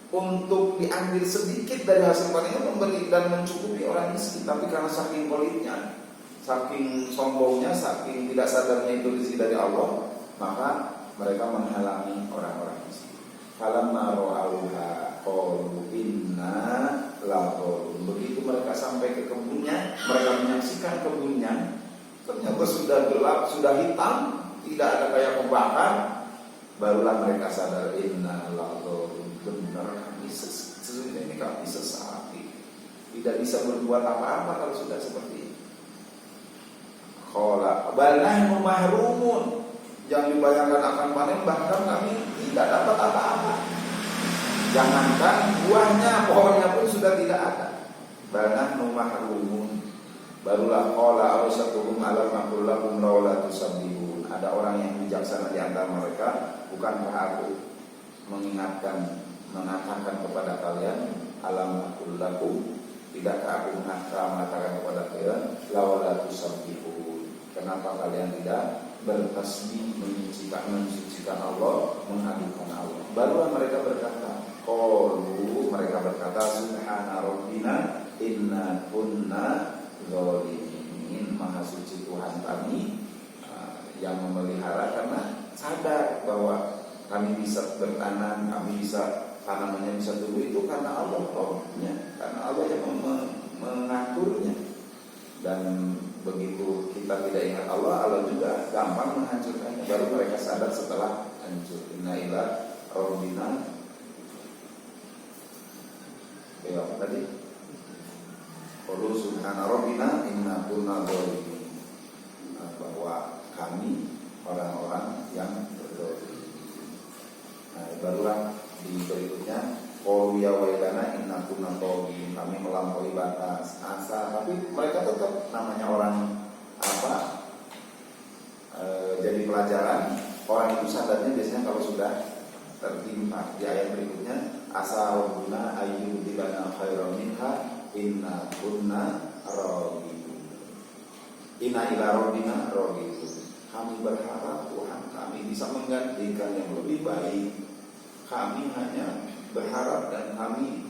untuk diambil sedikit dari hasil panennya, memberi dan mencukupi orang miskin. Tapi karena saking pelitnya, saking sombongnya, saking tidak sadarnya itu rezeki dari Allah, maka mereka menghalangi orang-orang miskin. Falamma ra'auha qalu inna ladhalun. Begitu mereka sampai ke kebunnya, mereka menyaksikan kebunnya, ternyata sudah gelap, sudah hitam, tidak ada kayak pembakar. Barulah mereka sadar, inna ladhalun, benar kami sesungguhnya ini kami sesat, tidak bisa berbuat apa-apa kalau sudah seperti ini. Qala bal nahnu mahrumun, yang dibayangkan akan panen bahkan kami tidak dapat apa-apa. Jangankan buahnya, pohonnya pun sudah tidak ada. Bal nahnu mahrumun. Barulah qala awsatuhum alam aqul lakum laula tusabbihun. Ada orang yang bijaksana di antara mereka, bukankah aku mengingatkan, mengatakan kepada kalian, alam aqul lakum, tidakkah aku mengatakan kepada kalian laula tusabbihun, kenapa kalian tidak bertasbih, mensucikan Allah, mengadukan Allah. Barulah mereka berkata, qalu, mereka berkata, subhana rabbina inna kunna zalimin, maha suci Tuhan kami yang memelihara, karena sadar bahwa kami bisa bertanam, kami bisa tanamannya bisa tumbuh itu karena Allah rohnya, karena Allah yang mengaturnya. Dan begitu kita tidak ingat Allah, Allah juga gampang menghancurkannya. Baru mereka sadar setelah hancur. Inna ila rabbina, ya apa tadi? Qalu subhana rabbina inna kunna zalimin, bahwa kami orang-orang yang berdosa. Nah, barulah di berikutnya qalu ya wailana inna kunna taghin, kami melampaui batas asa. Tapi mereka tetap namanya orang jadi pelajaran. Orang itu sadarnya biasanya kalau sudah tertimpa. Di ayat berikutnya, asa rabbuna ayyudibana khairan minha inna kunna raghibun, inna ila rabbina raghibun. Kami berharap Tuhan kami bisa menggantikan yang lebih baik. Kami hanya berharap dan kami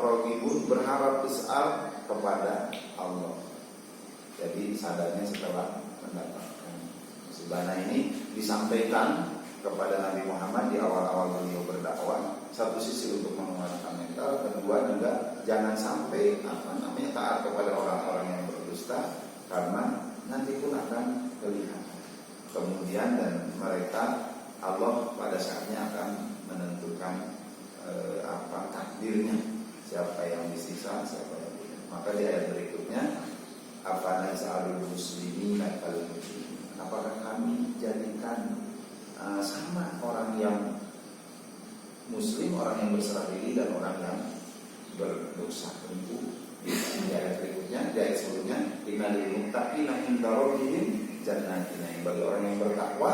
raghibun, berharap besar kepada Allah. Jadi sadarnya setelah mendapatkan musibah ini disampaikan kepada Nabi Muhammad di awal-awal beliau berdakwah. Satu sisi untuk menguatkan mental, kedua juga jangan sampai taat kepada orang-orang yang berdusta, karena nanti pun akan kelihatan kemudian, dan mereka Allah pada saatnya akan menentukan takdirnya, siapa yang disisa, siapa yang tidak. Maka di ayat berikutnya, afana sa'alul muslimin kal mujrimin, apakah kami jadikan sama orang yang muslim, orang yang berserah diri dan orang yang berdosa. Tentu di ayat berikutnya, di ayat sebelumnya, innal muttaqina inda rabbihim jannatin, bagi orang yang bertakwa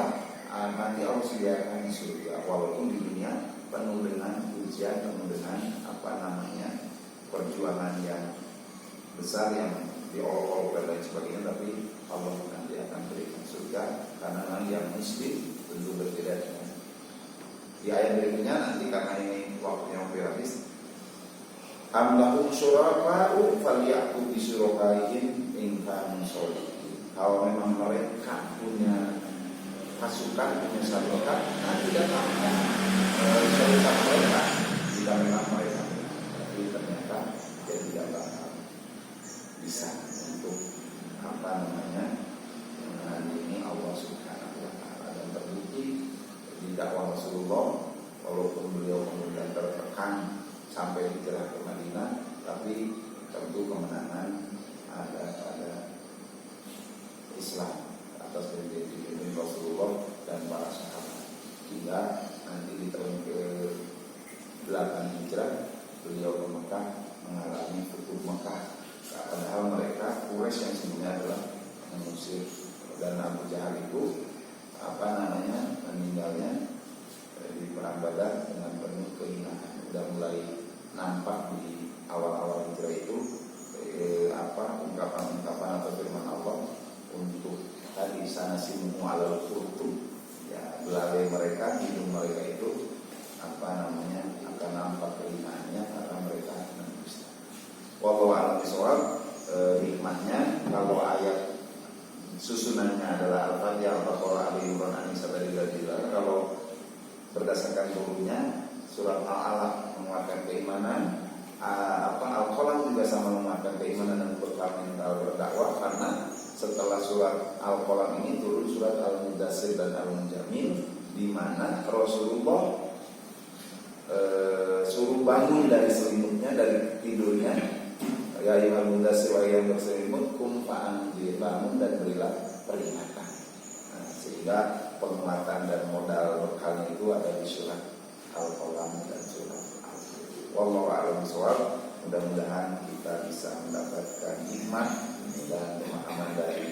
nanti Allah sediakan surga, walaupun di dunia penuh dengan ujian, penuh dengan perjuangan yang besar yang diolok-olok dan lain sebagainya, tapi Allah nanti akan berikan surga karena yang muslim tentu berbeda dengan. Di ayat berikutnya nanti, karena ini waktunya hampir habis, am lahum syuraka'u falya'tu bi syurakaihim in kanu sholihin. Kalau memang mereka punya pasukan, punya sahabat, nanti datangkan syarikat mereka jika memang mereka, tapi ternyata dia tidak bakal bisa untuk menandingi Allah Subhanahu wa Ta'ala. Dan terbukti di dakwah Rasulullah, walaupun beliau kemudian tertekan sampai sampai hijrah ke Madinah, tapi tentu kemenangan ada pada Islam atas pimpin Rasulullah dan para sahabat. Hingga nanti di tahun ke-8 hijrah beliau ke Mekah mengalami Futuh Mekah. Padahal mereka Quraisy yang sebenarnya adalah mengusir, dan Abu Jahal itu meninggalnya di perang Badar dengan penuh kehinaan. Sudah mulai nampak di awal-awal hijrah itu ungkapan-ungkapan atau firman Allah untuk tadi sanasimu alal khurtum, ya, belalai mereka, hidung mereka itu akan nampak kehinaannya karena mereka mendusta. Wallahu a'lam bishawab. Hikmahnya kalau ayat susunannya adalah Al-Fatihah, Al-Baqarah, Ali Imran, An-Nisa, Al-Ghafir. Kalau berdasarkan turunnya surat Al-Alaq menguatkan keimanan, Al-Qalam juga sama menguatkan keimanan dan berdakwah, karena setelah surat Al-Qalam ini turun surat Al-Mudaththir dan Al-Munjamil, di mana Rasulullah suruh bangun dari selimutnya, dari tidurnya. Ya ayyuhal mudaththir wa yang berselimut kum fa'anzir, bangun dan berilah peringatan. Sehingga penguatan dan modal bekalnya itu ada di surat Al-Qalam dan surat Al-Fatihah. Wallahu a'lam bishawab. Mudah-mudahan kita bisa mendapatkan hikmah dan pemahaman dari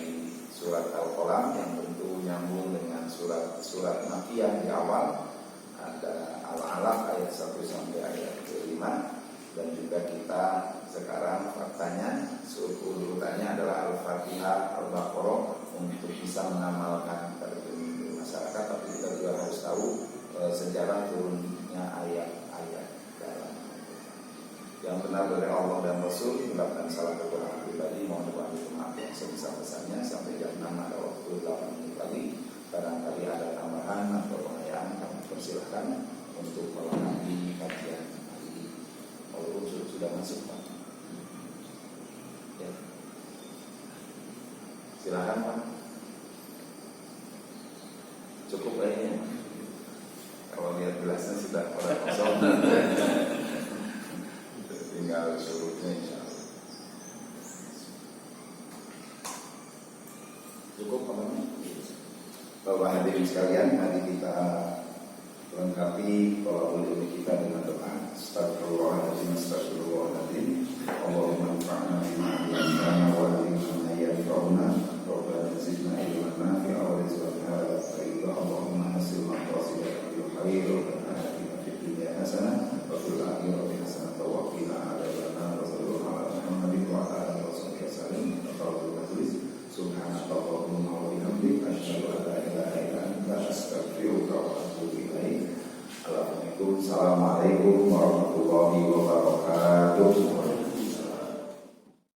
surat Al-Qalam yang tentu nyambung dengan surat Makkiyah di awal. Ada Al-Alaq ayat 1 sampai ayat ke-5, dan juga kita sekarang faktanya urutannya adalah Al-Fatihah, Al-Baqarah untuk bisa mengamalkan pada pemimpin masyarakat. Tapi kita juga harus tahu sejarah turunnya ayat-ayat dalam yang benar dari Allah dan Rasul. Melakukan salah kekurangan pribadi, mohon maaf yang sebesar-besarnya. Sampai jam 6 ada waktu 8 menit lagi. Barangkali ada tambahan atau pengayaan, kami persilahkan untuk melengkapi kajian hari ini. Kalau sudah masuk, Pak. Ya. Silakan, Pak. Cukup kayaknya. Kalau lihat gelasnya sudah pada kosong. Tinggal surutnya, insyaallah. Cukup, Pak. Bapak hadirin sekalian, mari kita lengkapi kalau